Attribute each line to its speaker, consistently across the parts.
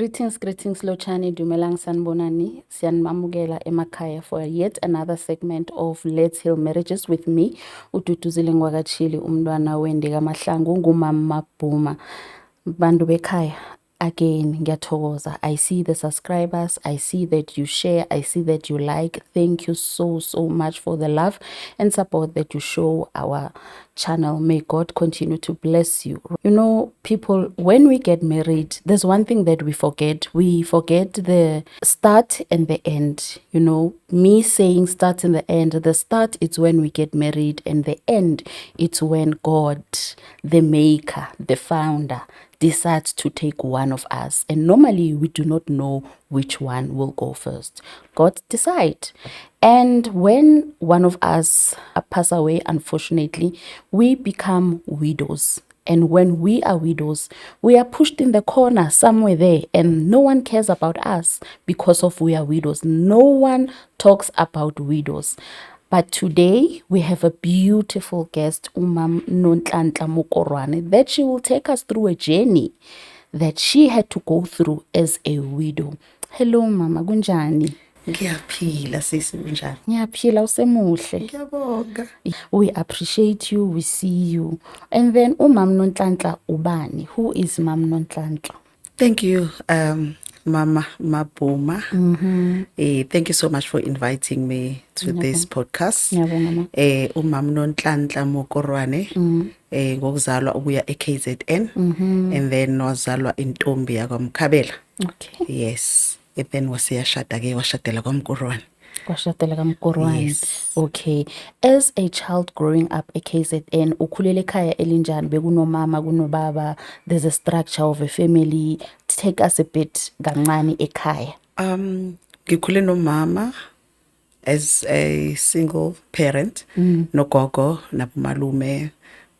Speaker 1: Greetings, Lochani, Dumelang Sanbonani, Siyanmamukela emakhaya for yet another segment of Let's Heal Marriages with me, Ututuzile Ngwakatshili, umntwana wendika mahlangu, ngumama Bhuma. Bantu bekhaya, again, ngiyathokoza. I see the subscribers, I see that you share, I see that you like. Thank you so much for the love and support that you show our channel. May God continue to bless you. You know, people, when we get married, there's one thing that we forget. We forget the start and the end. You know, me saying start and the end. The start, it's when we get married, and the end, it's when God, the maker, the founder, decides to take one of us. And normally we do not know which one will go first. God decide. And when one of us pass away, unfortunately, we become widows. And when we are widows, we are pushed in the corner somewhere there, and no one cares about us because of we are widows. No one talks about widows. But today we have a beautiful guest, Nonhlanhla Mokoroane, that she will take us through a journey that she had to go through as a widow. Hello, Mama, kunjani?
Speaker 2: Ngiyaphila sisi kunjani?
Speaker 1: Ngiyaphila, usemuhle.
Speaker 2: Ngiyabonga.
Speaker 1: We appreciate you, we see you. And then Mam Nonhlanhla ubani? Who is Mam Nonhlanhla?
Speaker 2: Thank you, Mama Mabhuma. Thank you so much for inviting me to this podcast. Umam Nonhlanhla Mokoroane. Ngokuzalwa ubuya eKZN. And then wazalwa intombi yakwamkhabela.
Speaker 1: Okay.
Speaker 2: Yes. And then wasiyashada-ke washadela kwaMkoroane.
Speaker 1: Yes. Okay. As a child growing up eKZN, ukhulele ekhaya elinjani? Bekunomama, kunobaba, there's a structure of a family. Take us a bit kancane ekhaya.
Speaker 2: Ngikhule nomama as a single parent, nogogo nabomalume,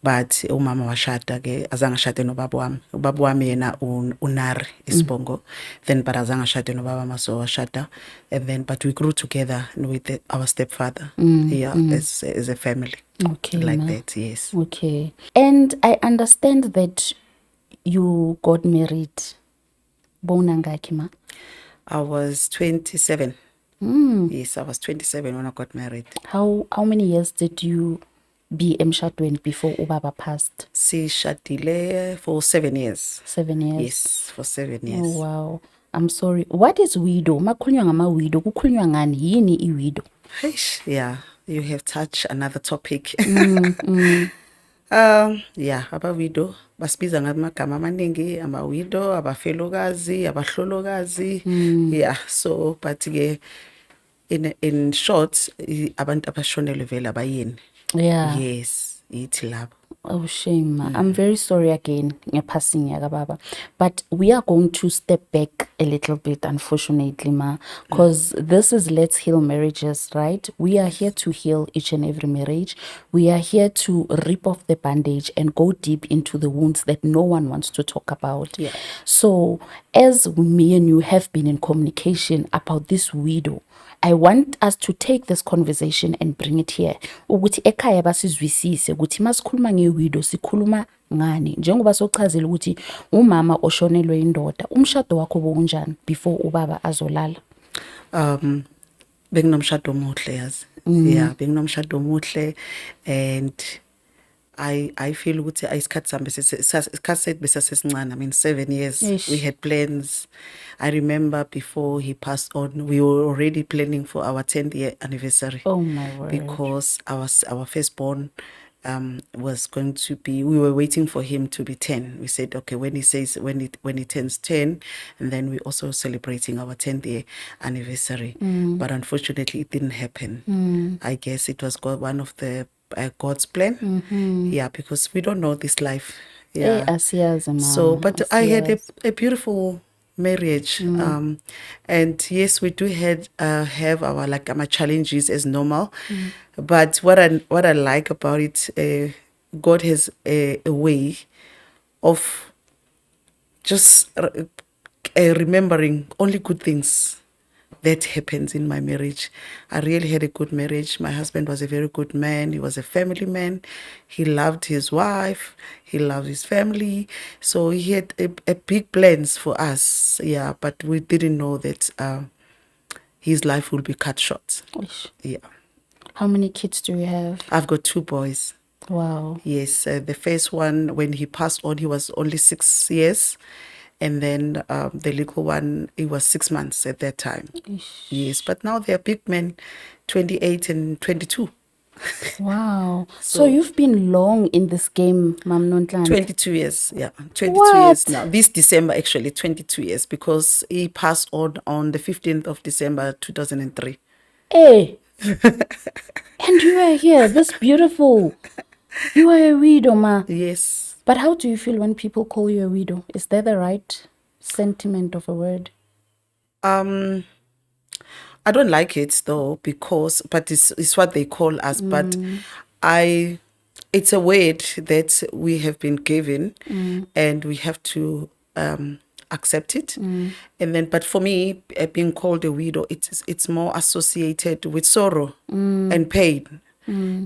Speaker 2: but umama washada-ke azange ashade nobaba wami. Ubaba wami yena unari isibongo, then but azange ashade nobaba wami, so washada, and then but we grew together with our stepfather, as a family.
Speaker 1: Okay,
Speaker 2: like that. Yes.
Speaker 1: Okay. And I understand that you got married. Bonangaki, ma?
Speaker 2: I was 27. Yes, I was 27 when I got married.
Speaker 1: How many years did you be emshadweni before ubaba passed?
Speaker 2: Sishadile for 7 years.
Speaker 1: 7 years?
Speaker 2: Yes, for 7 years.
Speaker 1: Oh, wow. I'm sorry. What is widow? Makhulunywa ngama widow. Kukhulunywa ngani? Yini I widow?
Speaker 2: Yeah, you have touched another topic. Yeah, aba-widow basibiza ngamagama amaningi, ama-widow, abafelokazi, abahlolokazi. Yeah, so but-ke in short, abantu abashonelwe vele abayeni.
Speaker 1: Yeah.
Speaker 2: Yes, ithi labo.
Speaker 1: Oh, shame. I'm very sorry again, baba. But we are going to step back a little bit, unfortunately, ma, because this is Let's Heal Marriages, right? We are here to heal each and every marriage. We are here to rip off the bandage and go deep into the wounds that no one wants to talk about.
Speaker 2: Yeah.
Speaker 1: So, as me and you have been in communication about this widow, I want us to take this conversation and bring it here. Ukuthi ekhaya basizwisise ukuthi masikhuluma ngewidow sikhuluma ngani. Njengoba sochazile ukuthi umama oshonelwe indoda, umshado wakho bonjani before ubaba azolala?
Speaker 2: Benginomshado omuhle yazi. Yeah, benginomshado omuhle, and I feel ukuthi isikhathi sami besasesincane. I mean 7 years.
Speaker 1: Ish.
Speaker 2: We had plans. I remember before he passed on, we were already planning for our 10th year anniversary.
Speaker 1: Oh my word.
Speaker 2: Because our firstborn was going to be, we were waiting for him to be 10. We said, okay, when he turns 10, and then we also celebrating our 10th year anniversary. But unfortunately it didn't happen. I guess it was one of the God's plan. Yeah, because we don't know this life. Yeah. So, but I had a beautiful marriage, and yes, we do have our our challenges as normal, but what I like about it, God has a way of just remembering only good things that happens in my marriage. I really had a good marriage. My husband was a very good man. He was a family man. He loved his wife. He loved his family. So he had a big plans for us. Yeah, but we didn't know that his life will be cut short.
Speaker 1: Ish.
Speaker 2: Yeah.
Speaker 1: How many kids do you have?
Speaker 2: I've got 2 boys.
Speaker 1: Wow.
Speaker 2: Yes, the first one, when he passed on, he was only 6 years. And then the little one, he was 6 months at that time.
Speaker 1: Ish.
Speaker 2: Yes, but now they're big men, 28 and 22.
Speaker 1: Wow. So
Speaker 2: So
Speaker 1: you've been long in this game, Mam Nonhlanhla.
Speaker 2: 22 years, yeah, 22 years
Speaker 1: What?
Speaker 2: now. This December, actually, 22 years, because he passed on the 15th of December, 2003.
Speaker 1: Hey. And you are here, this beautiful. You are a widow, ma.
Speaker 2: Yes.
Speaker 1: But how do you feel when people call you a widow? Is that the right sentiment of a word?
Speaker 2: I don't like it though, but it's what they call us. But it's a word that we have been given, and we have to accept it. And then, but for me, being called a widow, it's more associated with sorrow and pain.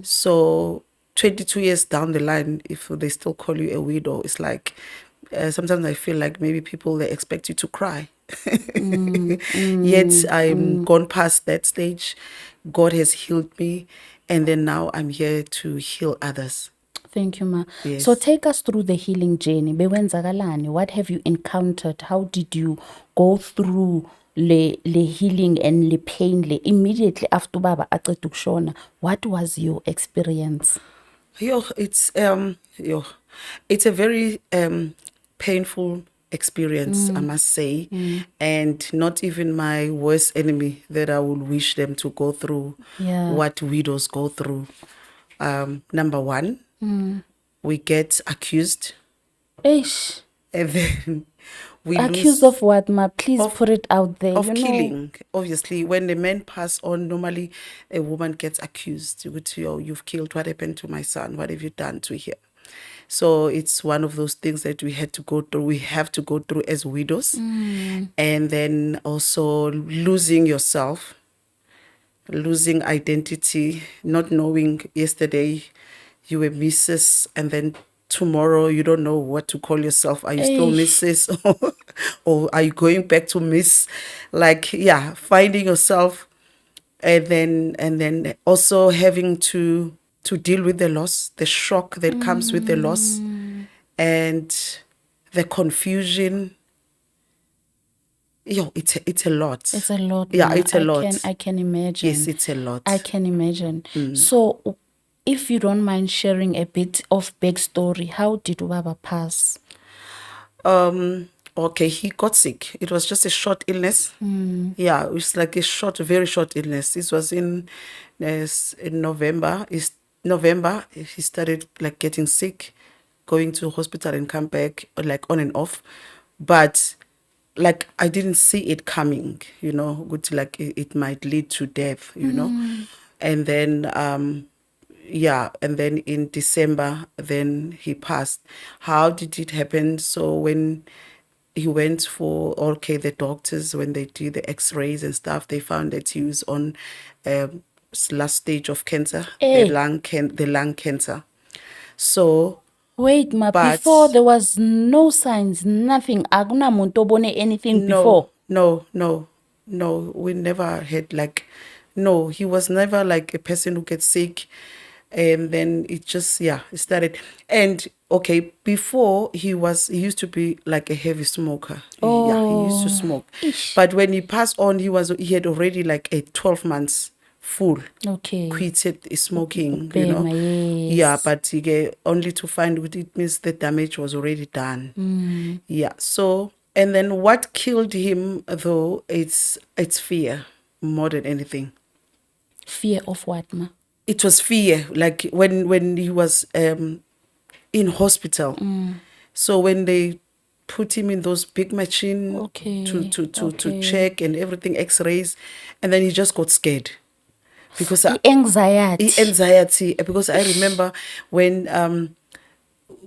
Speaker 2: So 22 years down the line, if they still call you a widow, it's like sometimes I feel like maybe people, they expect you to cry. Yet I'm gone past that stage. God has healed me, and then now I'm here to heal others.
Speaker 1: Thank you, ma.
Speaker 2: Yes.
Speaker 1: So take us through the healing journey. Bewenzakalani? What have you encountered? How did you go through le healing and le pain le immediately after baba aqeda ukushona? What was your experience?
Speaker 2: It's a very painful experience, I must say, and not even my worst enemy that I would wish them to go through what widows go through. Number one, we get accused,
Speaker 1: Ish.
Speaker 2: and then we
Speaker 1: Accused
Speaker 2: lose
Speaker 1: of what, ma? Please put it out there.
Speaker 2: of killing. Obviously, when the men pass on, normally a woman gets accused. You've killed. What happened to my son? What have you done to him? So it's one of those things that we had to go through. We have to go through as widows, and then also losing yourself, losing identity, not knowing yesterday you were Mrs. and then tomorrow you don't know what to call yourself. Are you still Mrs. or are you going back to Miss? Like, yeah, finding yourself, and then also having to deal with the loss, the shock that comes with the loss, and the confusion. It's a lot.
Speaker 1: It's a lot.
Speaker 2: Yeah,
Speaker 1: ma.
Speaker 2: it's a lot.
Speaker 1: I can imagine.
Speaker 2: Yes, it's a lot.
Speaker 1: I can imagine. So, if you don't mind sharing a bit of backstory, how did Ubaba pass?
Speaker 2: Okay, he got sick. It was just a short illness. Yeah, it was like a very short illness. This was in November. November, he started like getting sick, going to hospital and come back, like on and off. But like I didn't see it coming, good, like it might lead to death, And then and then in December, then he passed. How did it happen? So when he went for the doctors, when they do the x-rays and stuff, they found that he was on last stage of cancer, the lung cancer. So
Speaker 1: wait, ma, before there was no signs, nothing. Akuna muntu obone anything before.
Speaker 2: No, we never had he was never like a person who gets sick, and then it just it started. And before he used to be like a heavy smoker. He used to smoke. But when he passed on, he had already like a 12 months full quitted smoking,
Speaker 1: Yes.
Speaker 2: but only to find what it means the damage was already done. So, and then what killed him though, it's fear more than anything.
Speaker 1: Fear of what, ma?
Speaker 2: It was fear, like when he was in hospital. So when they put him in those big machine to check and everything, x-rays, and then he just got scared. Because
Speaker 1: anxiety.
Speaker 2: Because I remember when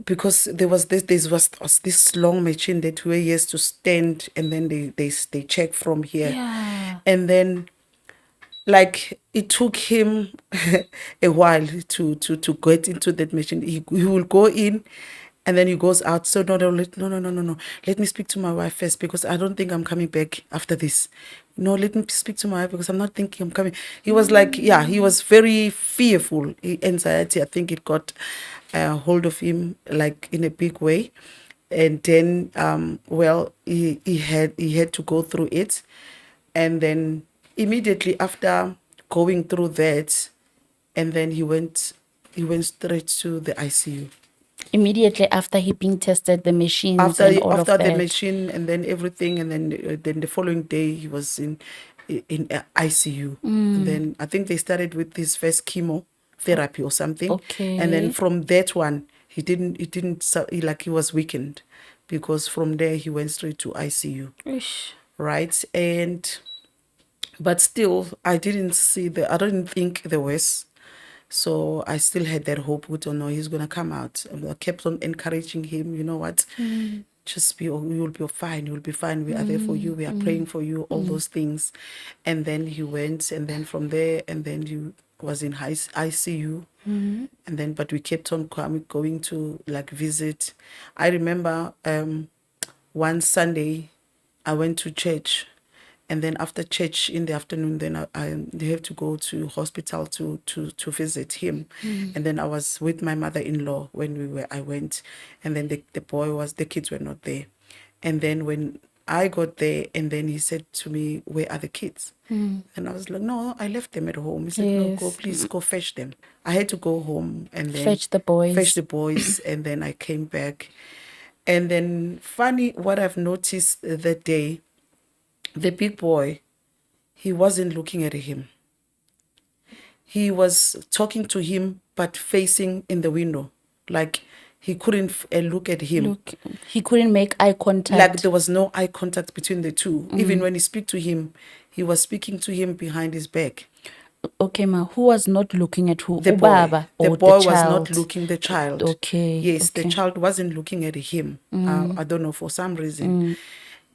Speaker 2: because there was this long machine that where he has to stand, and then they check from here.
Speaker 1: Yeah.
Speaker 2: And then like it took him a while to get into that machine. He will go in, and then he goes out. So no, let me speak to my wife first, because I don't think I'm coming back after this. No, let me speak to my wife, because I'm not thinking I'm coming. He was like, yeah, he was very fearful. Anxiety, I think it got hold of him like in a big way. And then well, he had to go through it. And then immediately after going through that, and then he went straight to the ICU.
Speaker 1: Immediately after he being tested, the machines and all of
Speaker 2: After the
Speaker 1: that.
Speaker 2: machine and then everything, and then the following day he was in ICU. And then I think they started with his first chemotherapy or something. And then
Speaker 1: Okay.
Speaker 2: from that one, he was weakened, because from there he went straight to ICU.
Speaker 1: Ish.
Speaker 2: Right? And but still, I didn't think the worst. So I still had that hope. We don't know, he's gonna come out. And I kept on encouraging him. You know what? Just you will be fine. You'll be fine. We are there for you. We are praying for you. All those things. And then he went, and then from there, and then he was in ICU. And then, but we kept on going to like visit. I remember one Sunday, I went to church, and then after church in the afternoon, then I have to go to hospital to visit him. And then I was with my mother-in-law when I went, and then the kids were not there. And then when I got there, and then he said to me, "Where are the kids?" And I was like, "No, I left them at home." He said, "No, go,
Speaker 1: Yes.
Speaker 2: please go fetch them." I had to go home and then
Speaker 1: Fetch the boys.
Speaker 2: fetch the boys, and then I came back. And then funny, what I've noticed that day, the big boy, he wasn't looking at him. He was talking to him, but facing in the window. Like he couldn't look at him.
Speaker 1: Look, he couldn't make eye contact.
Speaker 2: Like there was no eye contact between the two. Even when he speak to him, he was speaking to him behind his back.
Speaker 1: Okay, ma, who was not looking at who?
Speaker 2: The boy.
Speaker 1: Ubaba
Speaker 2: The
Speaker 1: or
Speaker 2: boy
Speaker 1: the
Speaker 2: was
Speaker 1: child?
Speaker 2: not looking the child.
Speaker 1: Okay.
Speaker 2: Yes,
Speaker 1: okay.
Speaker 2: the child wasn't looking at him. I don't know, for some reason.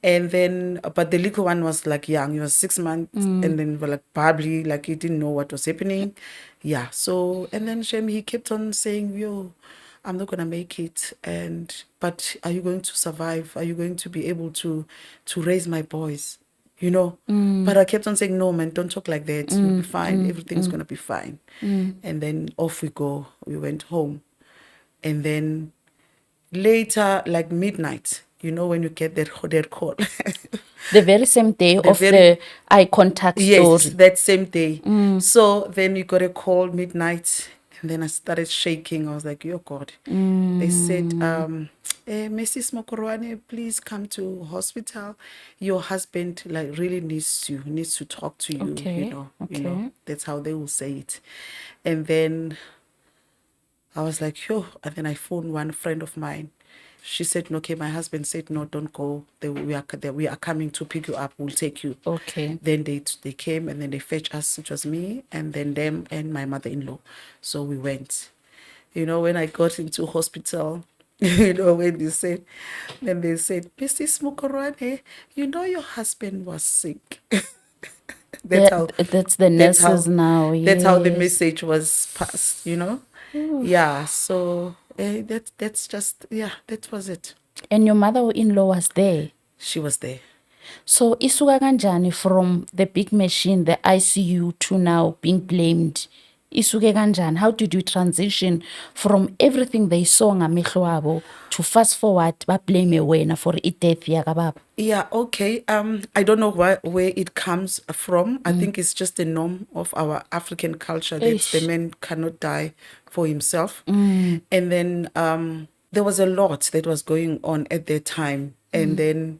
Speaker 2: And then, but the little one was like young. He was 6 months, and then like probably like he didn't know what was happening. Yeah. So and then Shem, he kept on saying, "Yo, I'm not gonna make it. But are you going to survive? Are you going to be able to raise my boys? You know?" But I kept on saying, "No, man, don't talk like that. You'll be fine. Everything's gonna be fine." And then off we go. We went home, and then later, like midnight, you know, when you get that call.
Speaker 1: The very same day
Speaker 2: The
Speaker 1: of
Speaker 2: very-
Speaker 1: the eye contact
Speaker 2: Yes,
Speaker 1: story.
Speaker 2: that same day. So then you got a call midnight, and then I started shaking. I was like, "Yo, God." They said, Mrs. Mokoroane, please come to hospital. Your husband like really needs to talk to you.
Speaker 1: Okay,
Speaker 2: You know,
Speaker 1: okay.
Speaker 2: that's how they will say it. And then I was like, "Yo," and then I phoned one friend of mine. She said, "No, okay." My husband said, "No, don't go. We are coming to pick you up. We'll take you."
Speaker 1: Okay.
Speaker 2: Then they came, and then they fetched us. It was me and then them and my mother-in-law. So we went. You know, when I got into hospital, when they said, "Mrs. Mokoroane, you know your husband was sick." That's how
Speaker 1: That's the
Speaker 2: that's
Speaker 1: nurses
Speaker 2: how
Speaker 1: now.
Speaker 2: that's how the
Speaker 1: Yes.
Speaker 2: message was passed, you know. Yeah, so that's just, yeah, that was it.
Speaker 1: And your mother-in-law was there.
Speaker 2: She was there.
Speaker 1: So isuka kanjani from the big machine, the ICU, to now being blamed? Isuke kanjani? How did you transition from everything they saw ngamehlo wabo to fast forward ba blame wena for i-death yakababa?
Speaker 2: Yeah, okay. I don't know where it comes from. I think it's just the norm of our African culture that the
Speaker 1: Eish.
Speaker 2: man cannot die for himself. And then there was a lot that was going on at that time. And then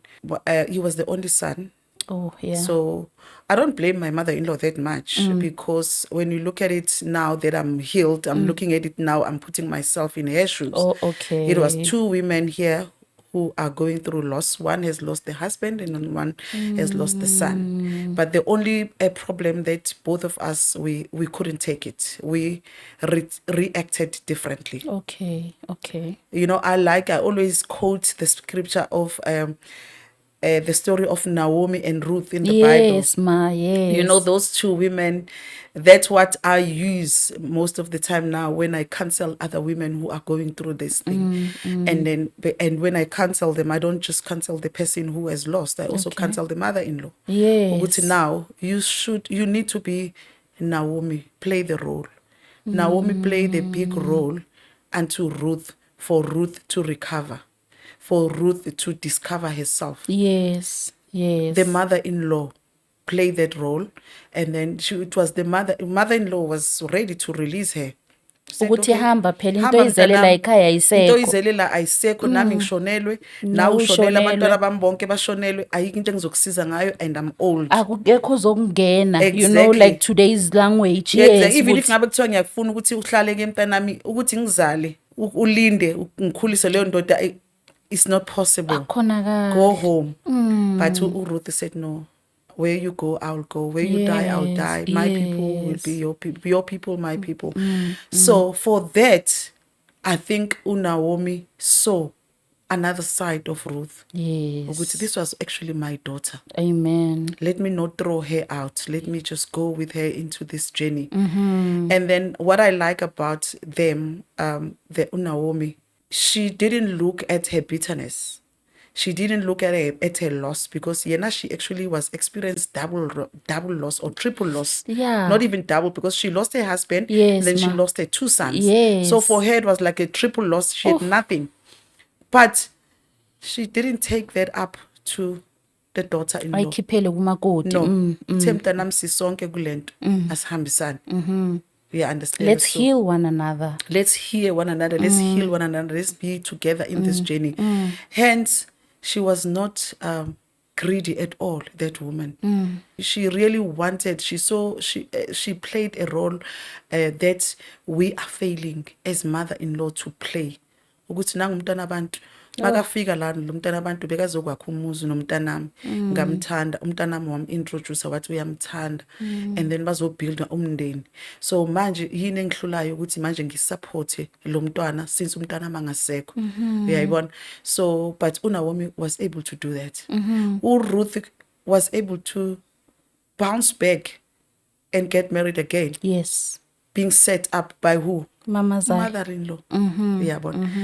Speaker 2: he was the only son.
Speaker 1: Oh, yeah.
Speaker 2: So I don't blame my mother-in-law that much, because when you look at it now that I'm healed, I'm looking at it now, I'm putting myself in her shoes.
Speaker 1: Oh, okay.
Speaker 2: It was two women here who are going through loss. One has lost the husband and one has lost the son. But the only problem that both of us, we couldn't take it. We reacted differently.
Speaker 1: Okay.
Speaker 2: You know, I always quote the scripture of the story of Naomi and Ruth in the Bible.
Speaker 1: Yes, ma, yes.
Speaker 2: You know, those two women, that's what I use most of the time now when I counsel other women who are going through this thing. And when I counsel them, I don't just counsel the person who has lost, I also counsel the mother-in-law.
Speaker 1: Yes.
Speaker 2: Now you need to be Naomi, play the role. Naomi played the big role unto Ruth, for Ruth to recover, for Ruth to discover herself.
Speaker 1: Yes.
Speaker 2: The mother-in-law played that role, and then it was the mother-in-law was ready to release her. Said,
Speaker 1: ukuthi hamba phela into
Speaker 2: hamba
Speaker 1: izelela
Speaker 2: mntanami,
Speaker 1: ekhaya
Speaker 2: into
Speaker 1: ayisekho.
Speaker 2: izelela ayisekho, nami ngishonelwe, nawe
Speaker 1: Nawe
Speaker 2: ushonele,
Speaker 1: ushonelwe.
Speaker 2: abantwana bami bonke bashonelwe, ayikho into engizokusiza ngayo, and I'm old.
Speaker 1: Akukekho uzokungena, you know,
Speaker 2: Exactly.
Speaker 1: like today's language.
Speaker 2: Yeah,
Speaker 1: Yes,
Speaker 2: even if
Speaker 1: ukuthi
Speaker 2: ngabe kuthiwa ngiyakufuna ukuthi uhlale ke mntanami, ukuthi ngizale ulinde ngikhulise leyo ndoda, it's not possible.
Speaker 1: akhonakala.
Speaker 2: Go home. But Ruth said, no, where you go, I'll go. Where you die, I'll die. My people will be your people. Your people, my people. So for that, I think Naomi saw another side of Ruth.
Speaker 1: Yes.
Speaker 2: Ukuthi this was actually my daughter.
Speaker 1: Amen.
Speaker 2: Let me not throw her out. Let me just go with her into this journey. And then what I like about them, the Naomi, she didn't look at her bitterness. She didn't look at her loss, because she actually was experienced double loss or triple loss.
Speaker 1: Yeah.
Speaker 2: Not even double, because she lost her husband,
Speaker 1: Yes,
Speaker 2: and then she
Speaker 1: ma.
Speaker 2: lost her two sons.
Speaker 1: Yes.
Speaker 2: So for her, it was like a triple loss. She had nothing. But she didn't take that up to the daughter-in-law.
Speaker 1: Ayikhiphele kumakoti.
Speaker 2: No. Ithe mntanami sisonke kule nto, asihambisane. We understand.
Speaker 1: Let's
Speaker 2: So
Speaker 1: heal one another.
Speaker 2: let's hear one another. Let's heal one another. Let's be together in this journey. Hence, she was not greedy at all, that woman. She really wanted, she saw, she played a role that we are failing as mother-in-law to play. Ukuthi nangu umntwana abantu makafika la lo mntwana abantu bekazokwakha umuzi nomntanami, ngamthanda umntanami, wam-introduce wathi uyamthanda, and then bazobuilda umndeni. So manje yini engihlulayo ukuthi manje ngisupporte lo mntwana since umntanami angasekho. Uyayibona? So but Naomi was able to do that. Ruth was able to bounce back and get married again.
Speaker 1: Yes.
Speaker 2: Being set up by who?
Speaker 1: Mama's
Speaker 2: Mother-in-law. Yeah,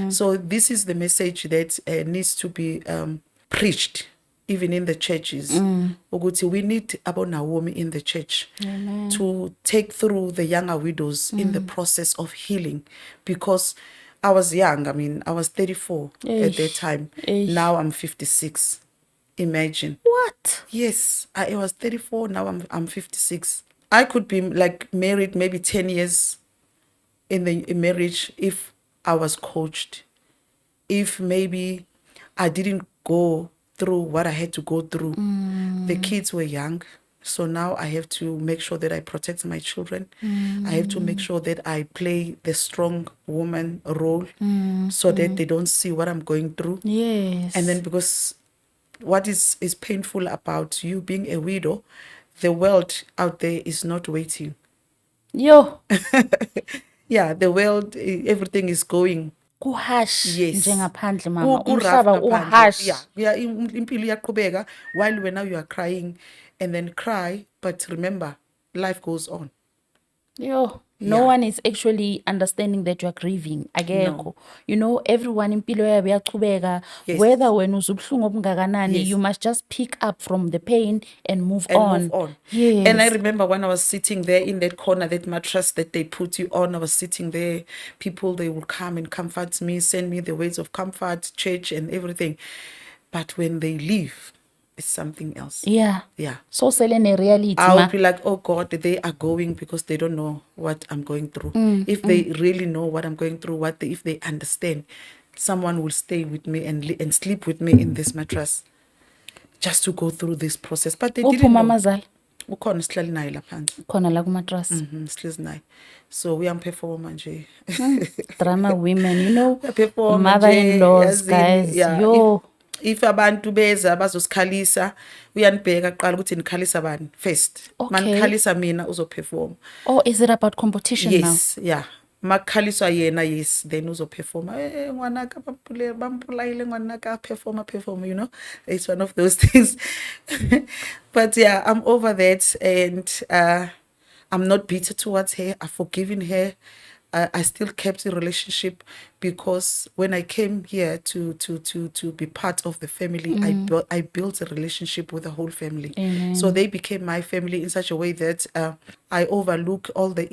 Speaker 2: so this is the message that needs to be preached, even in the churches. Ukuthi we need Abo Naomi in the church.
Speaker 1: Amen.
Speaker 2: To take through the younger widows in the process of healing. Because I was young, I was 34 at that time. Now I'm 56. Imagine.
Speaker 1: What?
Speaker 2: Yes, I was 34, now I'm 56. I could be like married maybe 10 years in the marriage if I was coached. If maybe I didn't go through what I had to go through. The kids were young, so now I have to make sure that I protect my children. I have to make sure that I play the strong woman role so that they don't see what I'm going through.
Speaker 1: Yes.
Speaker 2: And then because what is painful about you being a widow, the world out there is not waiting.
Speaker 1: Yo.
Speaker 2: Yeah, the world, everything is going.
Speaker 1: Kuhash.
Speaker 2: Yes.
Speaker 1: Njengaphandle mama.
Speaker 2: Ku-rough
Speaker 1: Umhlaba
Speaker 2: ngaphandle.
Speaker 1: uhash.
Speaker 2: Yeah, impilo iyaqhubeka while when now you are crying, and then cry, but remember, life goes on.
Speaker 1: Yo. No one is actually understanding that you are grieving. Akekho. You know, everyone impilo yabo iyaqhubeka.
Speaker 2: Yes.
Speaker 1: Whether when uzubuhlungu obungakanani,
Speaker 2: Yes.
Speaker 1: you must just pick up from the pain and move
Speaker 2: And
Speaker 1: on.
Speaker 2: move on.
Speaker 1: Yes.
Speaker 2: And I remember when I was sitting there in that corner, that mattress that they put you on, I was sitting there. People, they will come and comfort me, send me the words of comfort, church and everything. But when they leave, it's something else.
Speaker 1: Yeah.
Speaker 2: Yeah.
Speaker 1: So selene reality
Speaker 2: I'll
Speaker 1: ma.
Speaker 2: be like, oh God, they are going because they don't know what I'm going through. If they really know what I'm going through, if they understand, someone will stay with me and sleep with me in this mattress just to go through this process. But they didn't know.
Speaker 1: Uphuma mazala.
Speaker 2: ukhona sihlali naye la phansi.
Speaker 1: khona la kumatras.
Speaker 2: Sihlezi naye. So uyamperforma nje.
Speaker 1: Drama women, you know,
Speaker 2: Performa nje,
Speaker 1: mother-in-laws,
Speaker 2: yazini,
Speaker 1: guys,
Speaker 2: yeah,
Speaker 1: yo.
Speaker 2: if abantu beza bazosikhalisa uyanibheka kuqala ukuthi nikhalisa bani first.
Speaker 1: Okay.
Speaker 2: Manikhalisa mina uzoperform.
Speaker 1: Oh, is it about competition now?
Speaker 2: Yes, yeah. Makhaliswa yena, yes, then uzoperforma. Ngwanaka bampulayile ngwanaka performa, you know. It's one of those things. But yeah, I'm over that, and I'm not bitter towards her. I've forgiven her. I still kept the relationship because when I came here to be part of the family, I built a relationship with the whole family.
Speaker 1: Amen.
Speaker 2: So they became my family in such a way that I overlook all the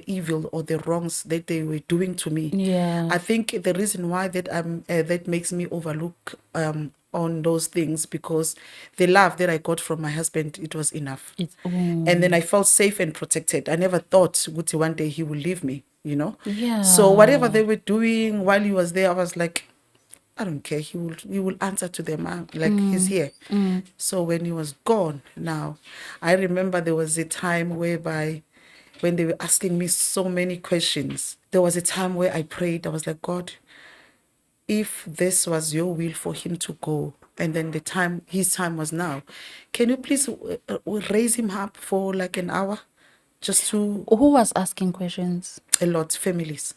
Speaker 2: evil or the wrongs that they were doing to me.
Speaker 1: Yeah.
Speaker 2: I think the reason why that makes me overlook on those things, because the love that I got from my husband, it was enough. And then I felt safe and protected. I never thought Guti one day he will leave me, you know.
Speaker 1: Yeah.
Speaker 2: So whatever they were doing while he was there, I was like, I don't care. He will answer to them. Like he's here. So when he was gone, now I remember there was a time whereby when they were asking me so many questions, there was a time where I prayed. I was like, God, if this was your will for him to go, and then his time was now, can you please raise him up for like an hour, just to
Speaker 1: Who was asking questions?
Speaker 2: a lot families,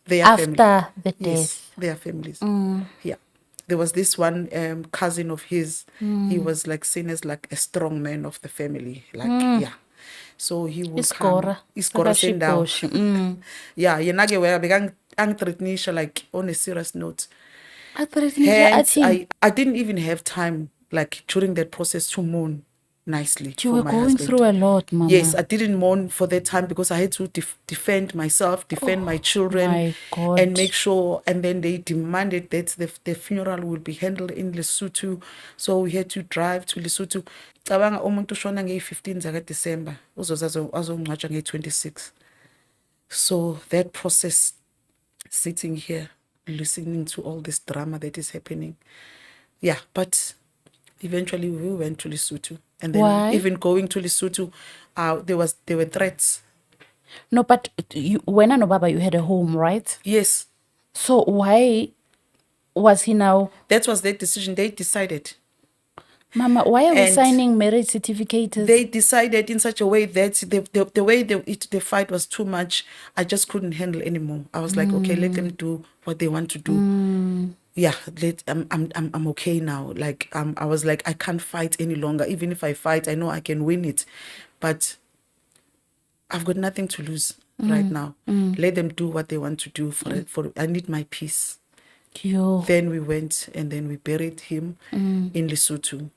Speaker 2: their
Speaker 1: After
Speaker 2: family.
Speaker 1: the
Speaker 2: Yes,
Speaker 1: death.
Speaker 2: their families. Yeah, there was this one cousin of his. He was like seen as like a strong man of the family, like yeah. So he will come. Iskora sendawo. Yeah, yenake where began angtretnisha like on a serious note. Hence, I didn't even have time, like during that process, to mourn nicely.
Speaker 1: You were going through a lot, Mama.
Speaker 2: Yes, I didn't mourn for that time because I had to defend myself, defend my children,
Speaker 1: my God.
Speaker 2: and make sure. And then they demanded that the funeral will be handled in Lesotho, so we had to drive to Lesotho. Cabanga umuntu ushona nge-15 zaka December, azongcwatshwa nge-26. So that process, sitting here, listening to all this drama that is happening. Yeah, but eventually we went to Lesotho. And then
Speaker 1: Why?
Speaker 2: even going to Lesotho, there were threats.
Speaker 1: No, but when I know Baba, you had a home, right?
Speaker 2: Yes.
Speaker 1: So why was he now?
Speaker 2: That was their decision. They decided.
Speaker 1: Mama, why are we
Speaker 2: And
Speaker 1: signing marriage certificates?
Speaker 2: They decided in such a way that the way the fight was too much. I just couldn't handle anymore. I was like, okay, let them do what they want to do. Yeah, I'm okay now. Like I was like, I can't fight any longer. Even if I fight, I know I can win it, but I've got nothing to lose right now. Let them do what they want to do. For I need my peace.
Speaker 1: Yo.
Speaker 2: Then we went and then we buried him in Lesotho.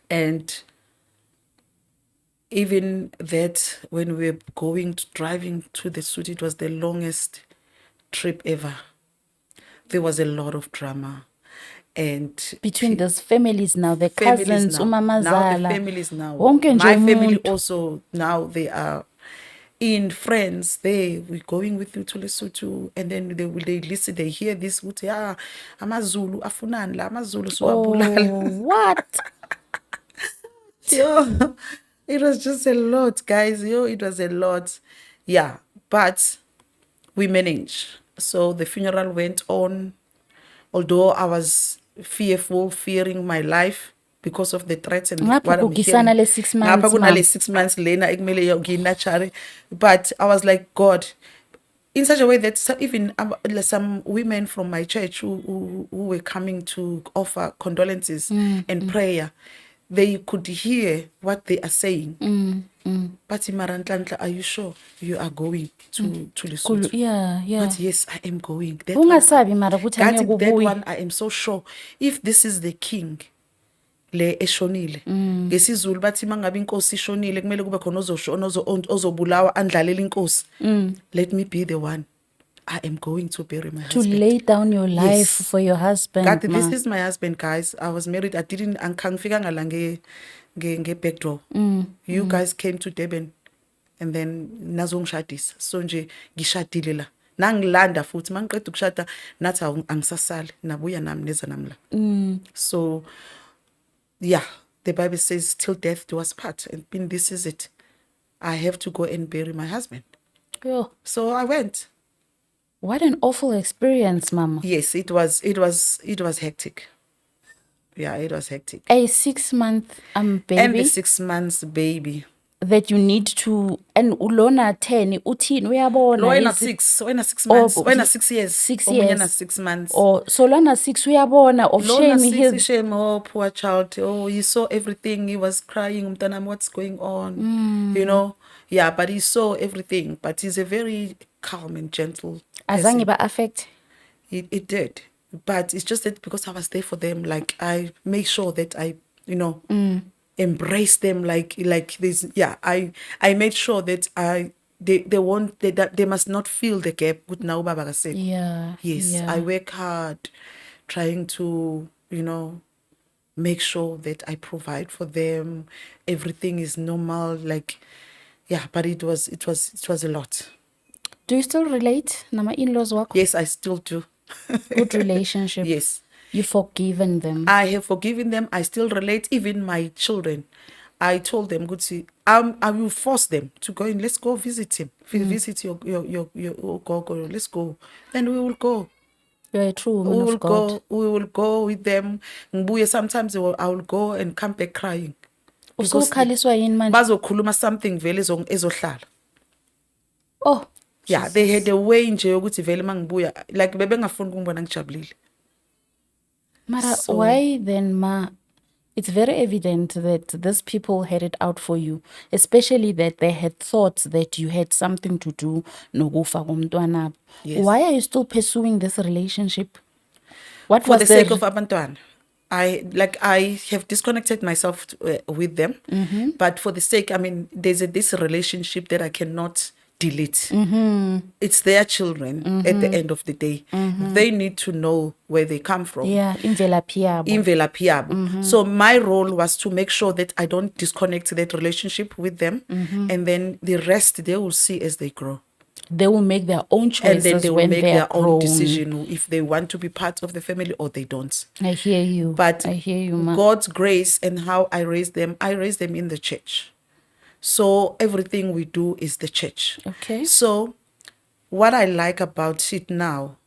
Speaker 2: And even that, when we were driving to the Lesotho, it was the longest trip ever. There was a lot of drama. And
Speaker 1: between those families now, the cousins,
Speaker 2: now the families now. My family also, now they are in friends. We're going with you to Lesotho, and then they listen, they hear this, amazulu afunanla, amazulu suwabulala.
Speaker 1: Oh, what?
Speaker 2: Yo, it was just a lot, guys. It was a lot. Yeah, but we managed. So the funeral went on, although I was fearing my life because of the threats and what I'm hearing.
Speaker 1: 6 months,
Speaker 2: 6 months later, but I was like, God, in such a way that even some women from my church who were coming to offer condolences and prayer, they could hear what they are saying. But Nonhlanhla, are you sure you are going to Lesotho?
Speaker 1: Yeah.
Speaker 2: But yes, I am going. That one I am so sure. If this is the king, le eshonile. Ngesizulu bathi mangabe inkosi ishonile kumele kube khona ozobulawa andlalela inkosi. Let me be the one. I am going to bury my husband.
Speaker 1: To lay down your life for your husband.
Speaker 2: God, this is my husband, guys. I was married. I didn't angifika ngala nge back door. You guys came to Durban and then nazongishadisa. So nje ngishadile la. Nangilanda futhi mangiqeda ukushada nathi angisasali nabuya nami neza namla. So yeah, the Bible says, till death do us part. And this is it. I have to go and bury my husband.
Speaker 1: Yo,
Speaker 2: So I went.
Speaker 1: what an awful experience, Mama.
Speaker 2: Yes, it was hectic. Yeah, it was hectic.
Speaker 1: A 6-month
Speaker 2: And the
Speaker 1: baby
Speaker 2: 6 months baby.
Speaker 1: that you need to, and ulona 10, uthini uyabona
Speaker 2: Lo wena
Speaker 1: is it-
Speaker 2: 6, wena 6
Speaker 1: or
Speaker 2: months, wena 6 years.
Speaker 1: 6
Speaker 2: Omunye na
Speaker 1: years
Speaker 2: 6 months.
Speaker 1: or so lona 6 uyabona of
Speaker 2: Lona
Speaker 1: shame
Speaker 2: 6
Speaker 1: his
Speaker 2: shame, oh poor child. Oh, he saw everything. He was crying. Umntanami, what's going on? You know? Yeah, but he saw everything. But he's a very calm and gentle
Speaker 1: azange
Speaker 2: person.
Speaker 1: ba affect.
Speaker 2: It did. But it's just that because I was there for them, like I make sure that I, embrace them like this. Yeah, I made sure that they won't that they must not feel the gap. Good now, Baba Kasekho.
Speaker 1: Yeah.
Speaker 2: Yes,
Speaker 1: Yeah.
Speaker 2: I work hard trying to, make sure that I provide for them. Everything is normal. Like, yeah, but it was a lot.
Speaker 1: Do you still relate nama in-laws wakho?
Speaker 2: Yes, I still do.
Speaker 1: Good relationship.
Speaker 2: Yes.
Speaker 1: You forgiven them.
Speaker 2: I have forgiven them. I still relate. Even my children, I told them, good see, I will force them to go in. Let's go visit him. Visit your gogo. Let's go. Then we will go.
Speaker 1: You're a true woman of God.
Speaker 2: We will go with them. Ngibuye, sometimes I will go and come back crying.
Speaker 1: Usukhaliswa yini manje?
Speaker 2: Bazokhuluma something vele ezohlala.
Speaker 1: Oh.
Speaker 2: Yeah, they had a way nje yokuthi vele mangibuya like bebengafuni ukungibona ngijabulile.
Speaker 1: Mara, why then, Ma? It's very evident that these people had it out for you, especially that they had thought that you had something to do nokufa komntwana.
Speaker 2: Yes.
Speaker 1: Why are you still pursuing this relationship? What
Speaker 2: For
Speaker 1: was
Speaker 2: the sake of abantwana. I have disconnected myself with them, but for the sake, I mean, there's this relationship that I cannot delete. It's their children at the end of the day. They need to know where they come from.
Speaker 1: Yeah, imvelaphi yabo.
Speaker 2: Imvelaphi yabo. So my role was to make sure that I don't disconnect that relationship with them, and then the rest they will see as they grow.
Speaker 1: They will make their own choices
Speaker 2: And then they will
Speaker 1: when
Speaker 2: make
Speaker 1: they
Speaker 2: their
Speaker 1: are grown.
Speaker 2: own decision if they want to be part of the family or they don't.
Speaker 1: I hear you.
Speaker 2: But
Speaker 1: I hear you, Ma.
Speaker 2: God's grace and how I raised them in the church. So everything we do is the church.
Speaker 1: Okay.
Speaker 2: So what I like about it now,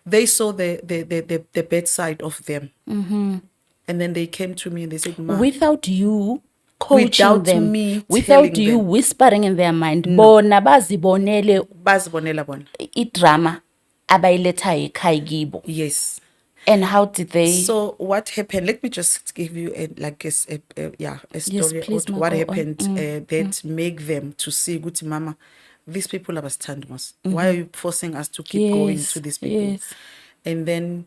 Speaker 2: they saw the bad side of them. And then they came to me and they said, Ma,
Speaker 1: Without you coaching
Speaker 2: Without
Speaker 1: them,
Speaker 2: me
Speaker 1: without
Speaker 2: telling
Speaker 1: you
Speaker 2: them.
Speaker 1: whispering in their mind, bona bazibonele
Speaker 2: bazibonela bona.
Speaker 1: idrama abayilethayo ekhaya kibo.
Speaker 2: Yes.
Speaker 1: And how did they?
Speaker 2: So what happened? Let me just give you a story
Speaker 1: please,
Speaker 2: of
Speaker 1: Ma,
Speaker 2: what
Speaker 1: go
Speaker 2: happened that make them to see, good mama, these people are standmos. Why are you forcing us to keep going to these people?
Speaker 1: Yes.
Speaker 2: And then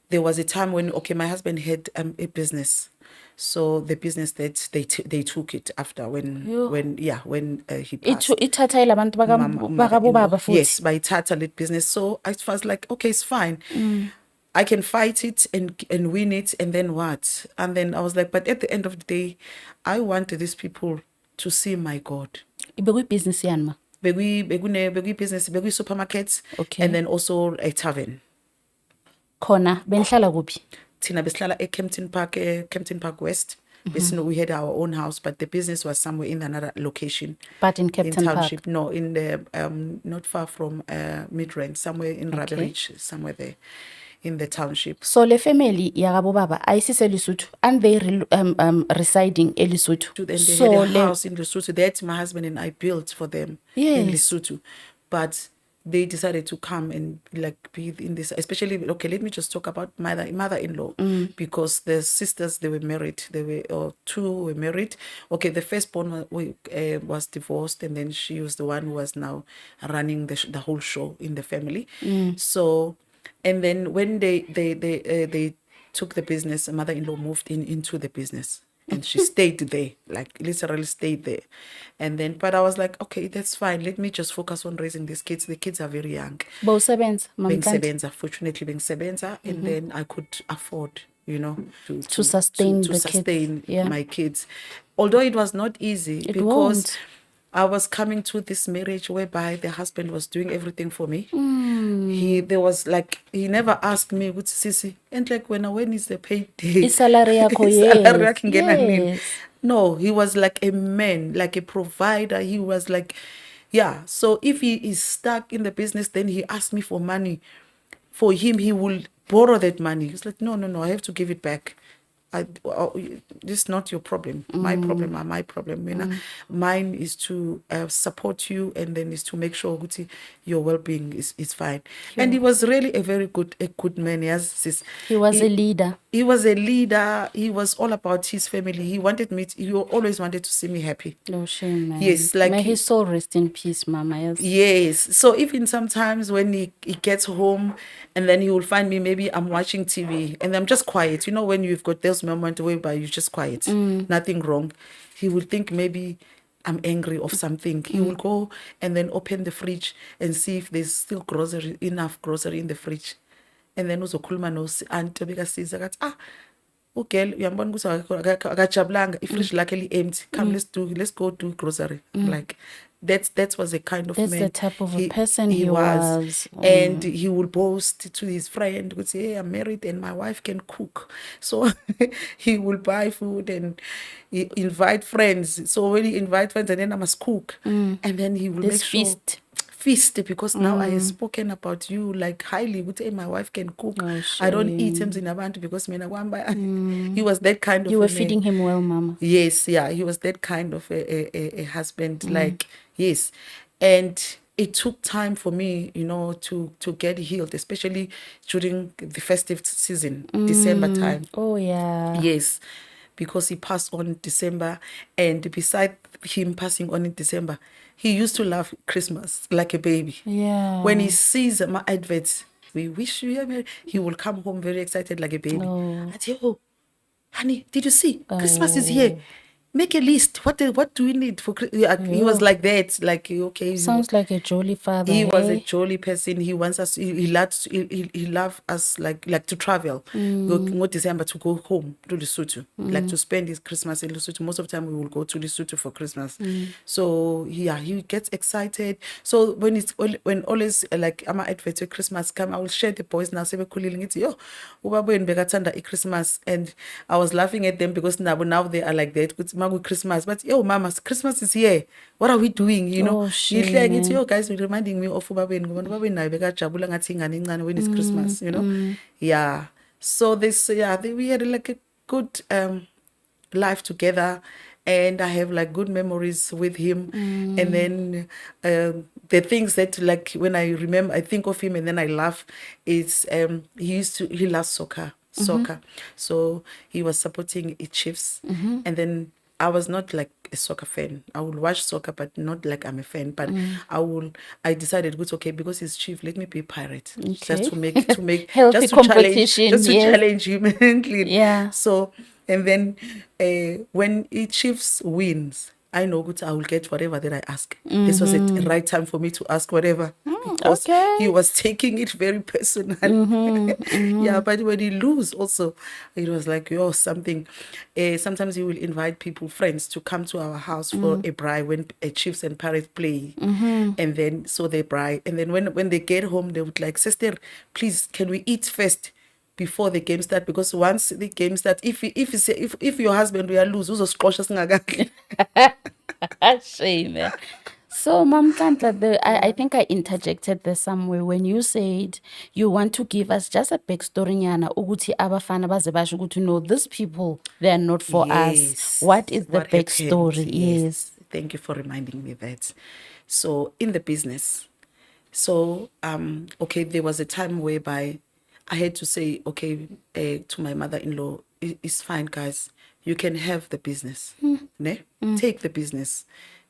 Speaker 2: there was a time when, okay, my husband had a business. So the business that they took it after when he passed.
Speaker 1: Ithatha ilabantu bakabobaba futhi.
Speaker 2: Yes, by Tata lit business. So I was like, okay, it's fine. I can fight it and win it, and then what? And then I was like, but at the end of the day, I want these people to see my God.
Speaker 1: Business yani ma?
Speaker 2: Begui business, begui supermarkets,
Speaker 1: Okay.
Speaker 2: and then also a tavern.
Speaker 1: Khona benihlala kuphi?
Speaker 2: Tina beslala at Kempton Park West. We had our own house, but the business was somewhere in another location.
Speaker 1: But in Kempton
Speaker 2: Township,
Speaker 1: Park?
Speaker 2: no, in the not far from Midrand, somewhere in Rubberidge, somewhere there, in the township.
Speaker 1: So le family yakabobaba ayisise Lesotho and they residing in Lesotho.
Speaker 2: And they
Speaker 1: So
Speaker 2: had a house in Lesotho that my husband and I built for them in
Speaker 1: Yes.
Speaker 2: Lesotho, but they decided to come and like be in this, especially, okay, let me just talk about mother-in-law, because the sisters, they were married, two were married. Okay, the firstborn was divorced, and then she was the one who was now running the whole show in the family. So, and then when they took the business, mother-in-law moved into the business. And she stayed there, like literally stayed there. And then, but I was like, okay, that's fine. Let me just focus on raising these kids. The kids are very young.
Speaker 1: Bowusebenza, Mamnkanti?
Speaker 2: Bengisebenza, fortunately bengisebenza, and then I could afford,
Speaker 1: To sustain
Speaker 2: to
Speaker 1: the
Speaker 2: sustain
Speaker 1: kids. Yeah.
Speaker 2: my kids. Although it was not easy,
Speaker 1: It
Speaker 2: because
Speaker 1: won't.
Speaker 2: I was coming to this marriage whereby the husband was doing everything for me. There was like, he never asked me, "What's Sisi?" And like, when is the payday?
Speaker 1: Isalary yakho,
Speaker 2: Salary
Speaker 1: yes,
Speaker 2: yakho ingena nini?
Speaker 1: yes.
Speaker 2: No, he was like a man, like a provider. He was like, yeah. So if he is stuck in the business, then he asked me for money. For him, he will borrow that money. He's like, no, I have to give it back. This is not your problem. My problem are my problem. Mine is to support you, and then is to make sure Guti, your well-being is fine. And he was really a good man. Yes, sis.
Speaker 1: He was a leader.
Speaker 2: He was a leader. He was all about his family. He always wanted to see me happy.
Speaker 1: Oh, shame, man.
Speaker 2: Yes, like
Speaker 1: may his soul rest in peace, Mama. Yes.
Speaker 2: Yes. So even sometimes when he gets home, and then he will find me, maybe I'm watching TV and I'm just quiet. You know, when you've got those moments whereby you're just quiet, nothing wrong. He will think maybe I'm angry or something. He will go and then open the fridge and see if there's still enough grocery in the fridge. And then uzokhuluma no-aunty obekasiza kathi, girl, uyambona ukuthi akajabulanga, ifridge lakhe li-empty. Come, let's go do grocery. Like that was a kind of
Speaker 1: That's
Speaker 2: man.
Speaker 1: the type of a person he
Speaker 2: was.
Speaker 1: was.
Speaker 2: And he will boast to his friend, would say, "Hey, I'm married and my wife can cook." So he will buy food and he invite friends. So when he invite friends, and then I must cook. And then he will
Speaker 1: This
Speaker 2: make sure feast, because now I have spoken about you like highly. Would say my wife can cook.
Speaker 1: Oh,
Speaker 2: I don't eat him in abantu because mina he was that kind of
Speaker 1: You
Speaker 2: a
Speaker 1: were
Speaker 2: man.
Speaker 1: feeding him well, Mama.
Speaker 2: Yes, yeah, he was that kind of a husband. Like, yes. And it took time for me, to get healed, especially during the festive season, December time.
Speaker 1: Oh, yeah.
Speaker 2: Yes, because he passed on in December, and beside him passing on in December, he used to love Christmas like a baby.
Speaker 1: Yeah.
Speaker 2: When he sees my adverts, "We wish you a merry," he will come home very excited like a baby.
Speaker 1: Oh.
Speaker 2: I say, "Oh, honey, did you see? Christmas is here. Make a list. What do we need for Christmas?" He was like that. Like, okay.
Speaker 1: Sounds like a jolly father.
Speaker 2: He was a jolly person. He wants us. He loved us like to travel. Go December to go home to Lesotho, like to spend his Christmas in Lesotho. Most of the time we will go to Lesotho for Christmas. So yeah, he gets excited. So when always like I'm advert to Christmas come, I will share the boys now. Say yo, ubaba wenu bekathanda Christmas, and I was laughing at them because now they are like that. Christmas, but yo, mama, Christmas is here. What are we doing?
Speaker 1: Oh, shit.
Speaker 2: Yo, guys, you're reminding me of ubaba wenu. Ubaba wenu naye bekajabula ngathi ingane incane when it's Christmas, Yeah. So we had like a good life together, and I have like good memories with him. And then the things that like when I remember, I think of him and then I laugh. Is he loves soccer. So he was supporting the Chiefs, and then I was not like a soccer fan. I would watch soccer, but not like I'm a fan. But I decided, it's okay, because he's Chief, let me be Pirate. Just to make
Speaker 1: healthy
Speaker 2: just to
Speaker 1: competition,
Speaker 2: challenge him.
Speaker 1: Yeah.
Speaker 2: So, and then when the Chiefs wins, I know I will get whatever that I ask. This was the right time for me to ask whatever, because he was taking it very personal. Yeah, but when he lose also, it was like, something. Sometimes he will invite people, friends, to come to our house for a braai when Chiefs and Pirates play. And then so they braai. And then when they get home, they would like, "Sister, please, can we eat first before the game start?" Because once the game starts, if your husband will lose, uzosiqosha singakadli.
Speaker 1: Shame. So, Mom Nonhlanhla, I think I interjected there somewhere when you said you want to give us just a backstory nyana ukuthi abafana baze basho ukuthi no, these people, they are not for us. What is the
Speaker 2: What happened?
Speaker 1: backstory? Yes.
Speaker 2: Thank you for reminding me that. So in the business, so okay, there was a time whereby I had to say, okay, to my mother-in-law, "It's fine, guys. You can have the business. Ne? Take the business.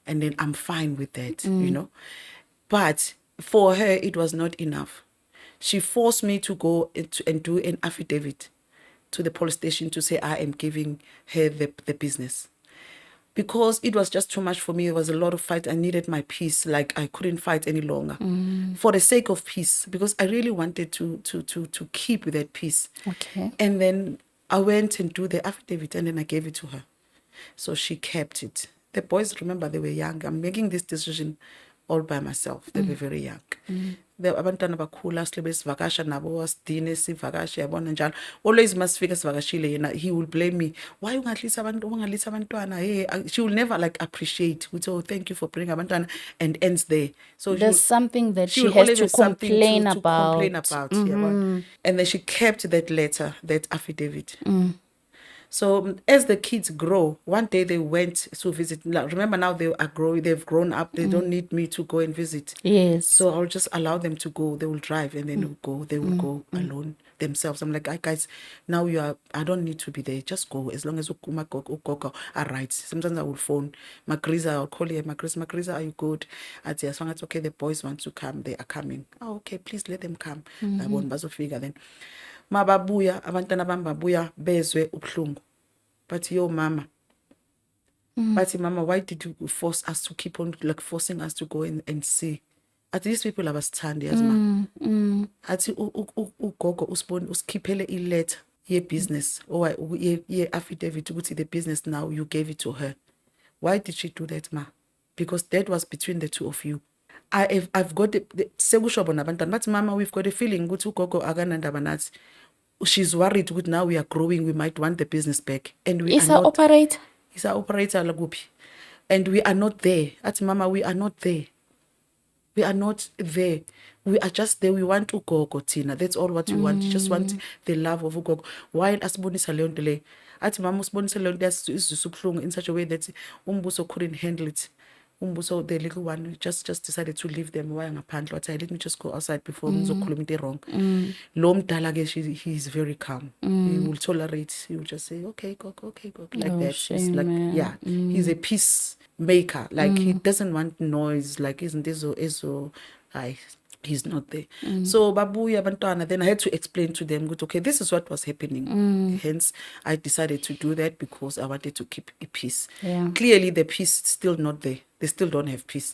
Speaker 2: And then I'm fine with that, But for her, it was not enough. She forced me to go and do an affidavit to the police station to say I am giving her the business. Because it was just too much for me. There was a lot of fight. I needed my peace. Like, I couldn't fight any longer. For the sake of peace, because I really wanted to keep that peace.
Speaker 1: Okay.
Speaker 2: And then I went and do the affidavit, and then I gave it to her. So she kept it. The boys, remember, they were young. I'm making this decision all by myself. They were very young. Abantwana bakhula sihlebe sivakasha nabo asidine sivakashe yabona njalo. Always masifika sivakashile yena, he will blame me. Why ungadlisa abantwana? Hey, she will never like appreciate. Oh, thank you for bringing abantwana, and ends there. So
Speaker 1: There's something that she
Speaker 2: will
Speaker 1: has
Speaker 2: always
Speaker 1: to
Speaker 2: have something
Speaker 1: complain
Speaker 2: to complain
Speaker 1: about.
Speaker 2: about. Yabona. And then she kept that letter, that affidavit. So as the kids grow, one day they went to visit. Remember, now they are growing, they've grown up, they don't need me to go and visit.
Speaker 1: Yes.
Speaker 2: So I'll just allow them to go. They will drive and then they will go alone themselves. I'm like, guys, now I don't need to be there. Just go. As long as Ukoko are right. Sometimes I will phone Makriza, I'll call you, Makriza, are you good? I'd say, as long as okay, the boys want to come, they are coming. Oh, okay, please let them come. I won't bazofika then. Mababuya, abantwana bambabuya bezwe ubuhlungu. But yo, mama. But mama, why did you force us to keep on like forcing us to go and see? At these people abasithandi as ma. Athi ugogo uskhiphele iletter ye business or ye affidavit ukuthi the business now you gave it to her. Why did she do that, ma? Because that was between the two of you. I've got sekusho bona abantwana but mama, we've got a feeling ukuthi ugogo akanandaba nathi. She's worried with now we are growing, we might want the business back, and we
Speaker 1: Is
Speaker 2: are
Speaker 1: her
Speaker 2: not.
Speaker 1: operator?
Speaker 2: Is our operator lagupi, and we are not there. At mama, we are not there. We are not there. We are just there. We want ugogo, Tina. That's all what we want. You just want the love of ugogo. While asibonisa leyo nto le, at mama usibonisa leyo nto yasizusubhlungu in such a way that umbuso couldn't handle it. Umbuso, the little one, just decided to leave them. Why ngaphandle? Let me just go outside before ngizokhuluma into wrong. Lo mdala ke, he is very calm. He will tolerate. He will just say, okay, go, like that. He's like, yeah, he's a peacemaker. Like he doesn't want noise. Like isn't this so? He's not there. So babuya bantwana, then I had to explain to them, okay, this is what was happening. Hence, I decided to do that because I wanted to keep a peace.
Speaker 1: Yeah.
Speaker 2: Clearly, the peace is still not there. They still don't have peace.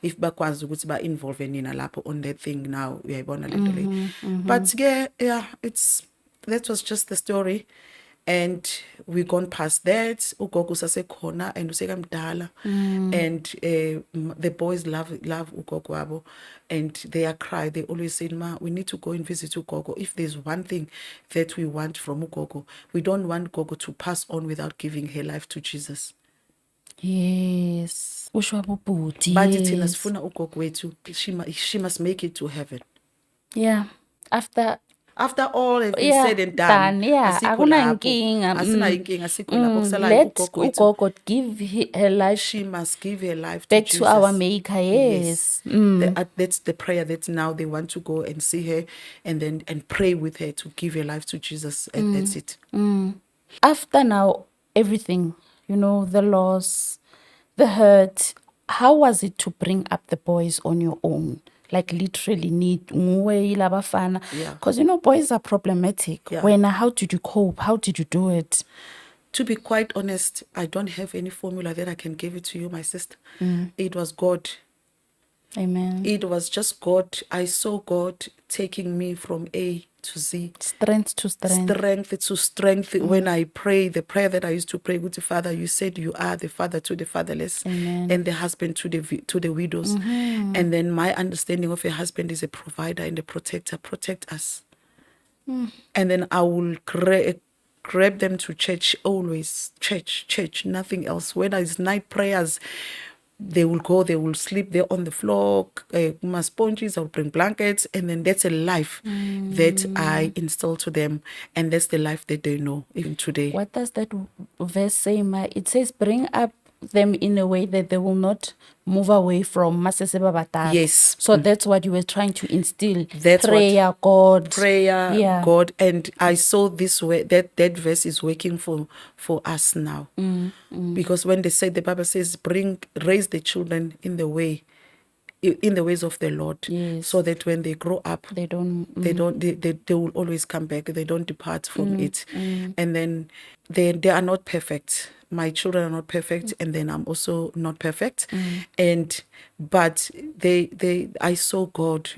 Speaker 2: If bakwazi ukuthi ba involve nina lapho on that thing now, uyayibona lento le. But yeah, that was just the story. And we gone past that. Ugogo sasekhona and usekamdala. And the boys love ugogo wabo, and they are cry. They always say, ma, we need to go and visit ugogo. If there's one thing that we want from ugogo, we don't want ugogo to pass on without giving her life to Jesus.
Speaker 1: Yes. Usho abubhuti.
Speaker 2: But thina sifuna ugogo wethu, she must make it to heaven.
Speaker 1: Yeah.
Speaker 2: After all has been said and done,
Speaker 1: yeah,
Speaker 2: akunankinga, asikho lapho kusala ugogo wethu.
Speaker 1: Ugogo give her life.
Speaker 2: She must give her life
Speaker 1: back
Speaker 2: to Jesus.
Speaker 1: To our Maker. Yes.
Speaker 2: That's the prayer that now they want to go and see her and pray with her to give her life to Jesus, and that's it.
Speaker 1: After now everything, the loss, the hurt, how was it to bring up the boys on your own? Like literally because boys are problematic.
Speaker 2: Yeah.
Speaker 1: How did you cope? How did you do it?
Speaker 2: To be quite honest, I don't have any formula that I can give it to you, my sister. It was God.
Speaker 1: Amen.
Speaker 2: It was just God. I saw God taking me from A to Z.
Speaker 1: Strength to strength.
Speaker 2: Strength to strength. When I pray, the prayer that I used to pray, good Father, you said you are the father to the fatherless.
Speaker 1: Amen.
Speaker 2: And the husband to the widows. And then my understanding of a husband is a provider and a protector. Protect us. And then I will grab them to church always. Church, nothing else. Whether it's night prayers, they will go, they will sleep there on the floor, my sponges, I'll bring blankets, and then that's a life that I instill to them, and that's the life that they know even today.
Speaker 1: What does that verse say, Ma? It says bring up them in a way that they will not move away from Maseseba Batata.
Speaker 2: Yes.
Speaker 1: So that's what you were trying to instill.
Speaker 2: That's
Speaker 1: prayer, God.
Speaker 2: Prayer,
Speaker 1: yeah.
Speaker 2: God. And I saw this way, that verse is working for us now. Because when they say, the Bible says, raise the children in the ways of the Lord.
Speaker 1: Yes.
Speaker 2: So that when they grow up,
Speaker 1: they
Speaker 2: will always come back. They don't depart from it. And then they are not perfect. My children are not perfect, and then I'm also not perfect. But I saw God,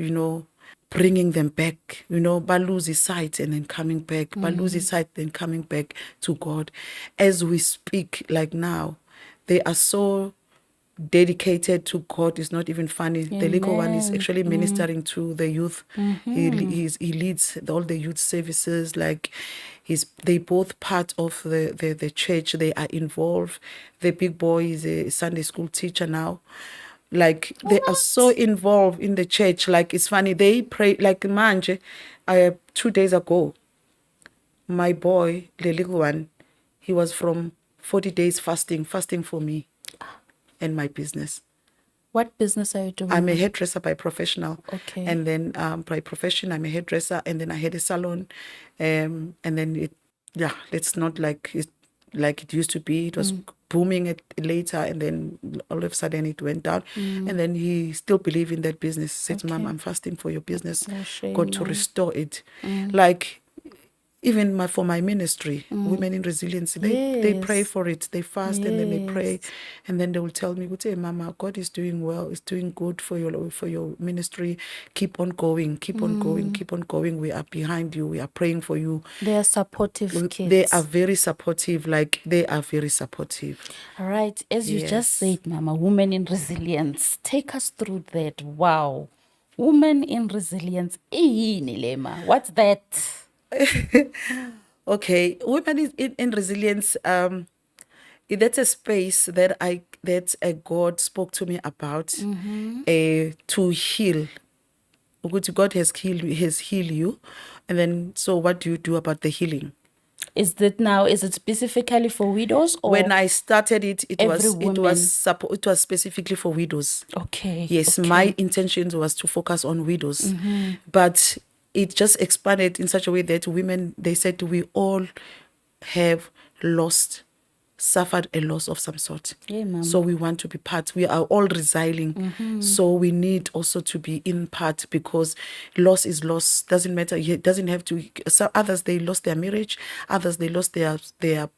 Speaker 2: bringing them back, Baluzi sight and then coming back, Baluzi sight then coming back to God. As we speak, like now, they are so dedicated to God. It's not even funny. The little one is
Speaker 1: Amen.
Speaker 2: actually ministering to the youth. He leads all the youth services. Like they both part of the church. They are involved. The big boy is a Sunday school teacher now. Like they are so involved in the church. Like it's funny. They pray like manje. 2 days ago, my boy, the little one, he was from 40 days fasting for me and my business.
Speaker 1: What business are you doing?
Speaker 2: I'm a hairdresser by professional.
Speaker 1: Okay.
Speaker 2: And then by profession, I'm a hairdresser. And then I had a salon. And then it's not like it used to be. It was booming it later. And then all of a sudden it went down. And then he still believed in that business. He said, Mom, I'm fasting for your business.
Speaker 1: Oh, shame,
Speaker 2: God to restore it. Like, even for my ministry, Women in Resilience, they pray for it. They fast and then they pray, and then they will tell me, "Hey, Mama, God is doing well. It's doing good for your ministry. Keep on going. Keep on going. Keep on going. We are behind you. We are praying for you."
Speaker 1: They are supportive kids.
Speaker 2: They are very supportive. Like they are very supportive.
Speaker 1: All right. As you just said, Mama, Women in Resilience. Take us through that. Wow. Women in Resilience. Lema. What's that?
Speaker 2: Okay, Women in Resilience. That's a space that God spoke to me about to heal. God has healed you, and then so what do you do about the healing?
Speaker 1: Is it specifically for widows or
Speaker 2: when I started it
Speaker 1: every
Speaker 2: was specifically for widows.
Speaker 1: Okay.
Speaker 2: Yes,
Speaker 1: okay.
Speaker 2: my intention was to focus on widows, but it just expanded in such a way that women, they said we all have suffered a loss of some sort.
Speaker 1: Yeah, Mama.
Speaker 2: So we want to be part. We are all resilient. So we need also to be in part, because loss is loss. Doesn't matter. It doesn't have to. So others, they lost their marriage. Others, they lost their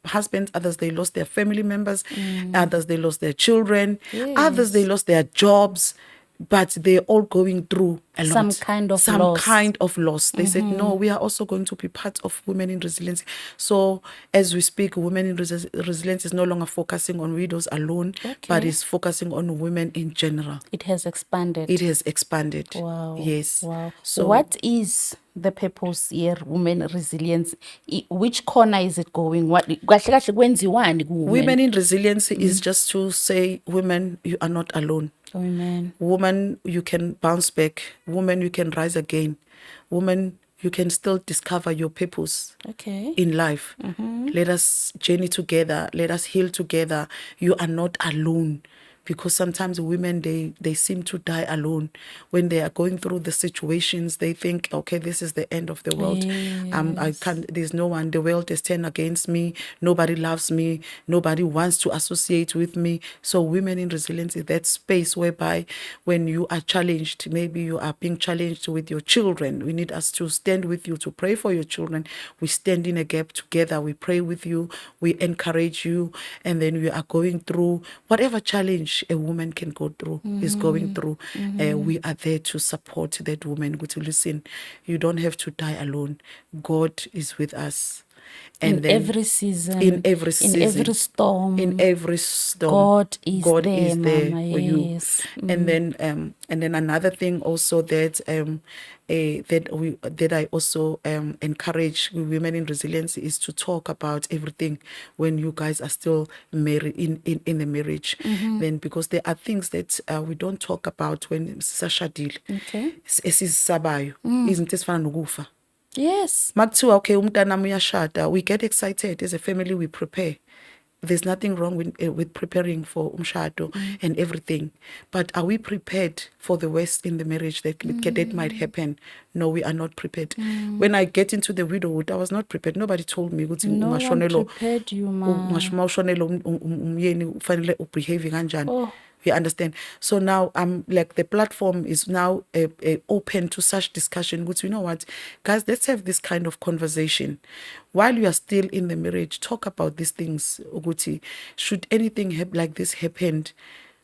Speaker 2: husbands. Others, they lost their family members. Others, they lost their children. Others, they lost their jobs. But they're all going through a lot.
Speaker 1: Some kind of loss.
Speaker 2: They said, no, we are also going to be part of Women in Resilience. So as we speak, Women in Resilience is no longer focusing on widows alone, but is focusing on women in general.
Speaker 1: It has expanded.
Speaker 2: Wow. Yes.
Speaker 1: Wow. So what is the purpose here, Women Resilience? Which corner is it going?
Speaker 2: Women in Resilience is just to say, women, you are not alone.
Speaker 1: Amen.
Speaker 2: Woman, you can bounce back. Woman, you can rise again. Woman, you can still discover your purpose in life. Let us journey together. Let us heal together. You are not alone. Because sometimes women, they seem to die alone. When they are going through the situations, they think, okay, this is the end of the world. I can't, there's no one, the world is turned against me. Nobody loves me. Nobody wants to associate with me. So Women in Resilience is that space whereby when you are challenged, maybe you are being challenged with your children, we need us to stand with you, to pray for your children. We stand in a gap together. We pray with you. We encourage you. And then we are going through whatever challenge a woman can go through, is going through. We are there to support that woman. Go to listen. You don't have to die alone. God is with us. And
Speaker 1: in every season,
Speaker 2: in every storm, God is there for you. And then another thing also that I also encourage Women in Resilience is to talk about everything when you guys are still married in the marriage. Then because there are things that we don't talk about when sisashadile. Esizisabayo, izinto ezifana nokufa.
Speaker 1: Yes.
Speaker 2: Makuthiwa okay umntanami uyashada, we get excited as a family, we prepare. There's nothing wrong with preparing for umshado and everything. But are we prepared for the worst in the marriage that might happen? No, we are not prepared. When I get into the widowhood, I was not prepared. Nobody told me.
Speaker 1: No one prepared you, ma.
Speaker 2: You understand? So now I'm like, the platform is now open to such discussion. Which, you know what, guys, let's have this kind of conversation. While you are still in the marriage, talk about these things. Uguti, should anything like this happen,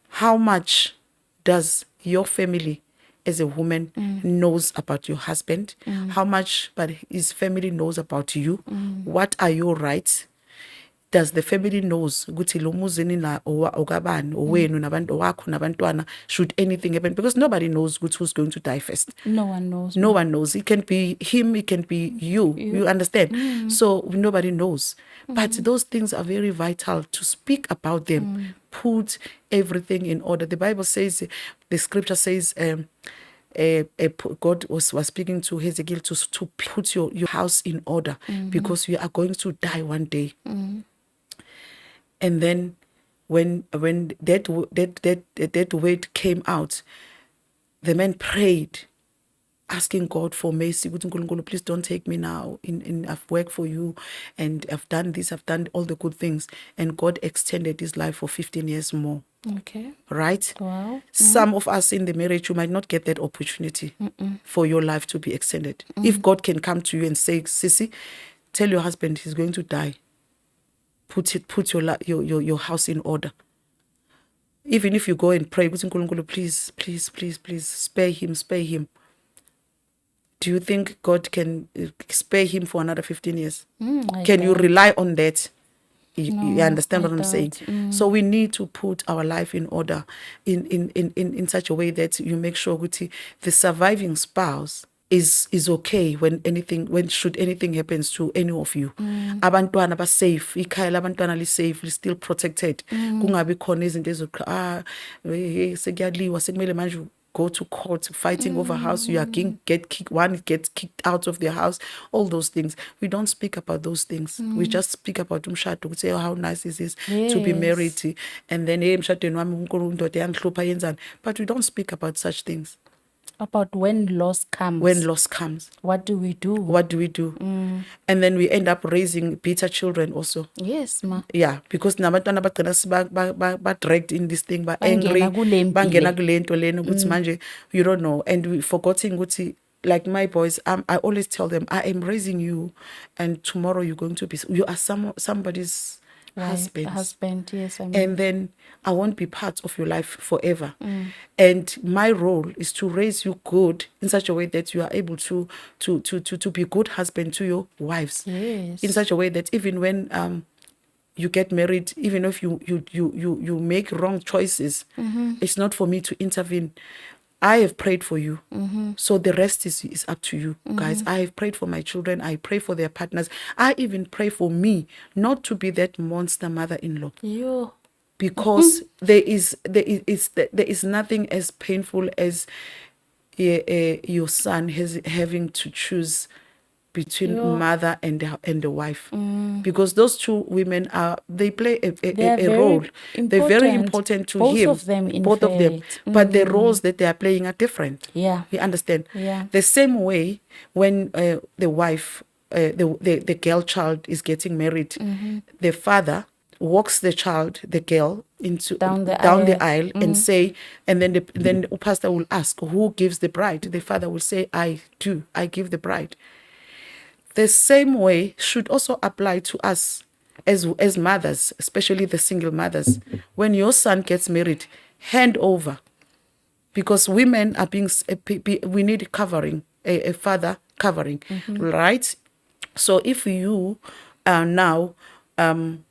Speaker 2: how much does your family as a woman knows about your husband? How much but his family knows about you? What are your rights? does the family knows ukuthi lo muzini la okabani owenu nabantu wakho nabantwana should anything happen, because nobody knows who's going to die first.
Speaker 1: No one knows.
Speaker 2: No one knows. It can be him, it can be you understand. So nobody knows, but those things are very vital to speak about them. Put everything in order. The Bible says, the scripture says, God was speaking to Hezekiah to put your house in order, because you are going to die one day. And then when that word came out, the man prayed, asking God for mercy. Please don't take me now. I've worked for you and I've done this, I've done all the good things. And God extended his life for 15 years more.
Speaker 1: Okay.
Speaker 2: Right?
Speaker 1: Wow.
Speaker 2: Some of us in the marriage, you might not get that opportunity for your life to be extended. If God can come to you and say, Sissy, tell your husband he's going to die. Put your house in order. Even if you go and pray, please, spare him. Do you think God can spare him for another 15 years? Can you rely on that? You understand what I'm saying? So we need to put our life in order in such a way that you make sure the surviving spouse is okay when should anything happens to any of you. Abantwana ba safe, ikhaya labantwana li safe, li still protected. Kungabi khona izinto ezoqha sekuyaliwa sekumele manje go to court fighting over house, you are gets kicked out of their house, all those things. We don't speak about those things. We just speak about umshado, say, oh, how nice is this to be married, and then but we don't speak about such things.
Speaker 1: About when loss comes.
Speaker 2: What do we do? And then we end up raising bitter children also.
Speaker 1: Yes, ma.
Speaker 2: Yeah, because nabantwana bagcina ba dragged in this thing, ba angry, bangena kule nto lena ukuthi manje you don't know, and we forgetting ukuthi, like my boys, I always tell them, I am raising you, and tomorrow you are somebody's husband,
Speaker 1: yes, I mean.
Speaker 2: And then I won't be part of your life forever. And my role is to raise you good in such a way that you are able to be good husband to your wives.
Speaker 1: Yes.
Speaker 2: In such a way that even when you get married, even if you make wrong choices, it's not for me to intervene. I have prayed for you. So the rest is up to you, guys. I have prayed for my children. I pray for their partners. I even pray for me not to be that monster mother-in-law.
Speaker 1: You.
Speaker 2: Because there is nothing as painful as your son having to choose between mother and the wife, because those two women they play a role. They're very important to him. Both of them. But the roles that they are playing are different.
Speaker 1: Yeah,
Speaker 2: you understand.
Speaker 1: Yeah.
Speaker 2: The same way when the wife, the girl child is getting married, the father walks the girl into down the aisle and say, and then the pastor will ask, who gives the bride? The father will say, I give the bride. The same way should also apply to us as mothers, especially the single mothers. When your son gets married, hand over, because women are we need covering, a father covering, right? So if you are now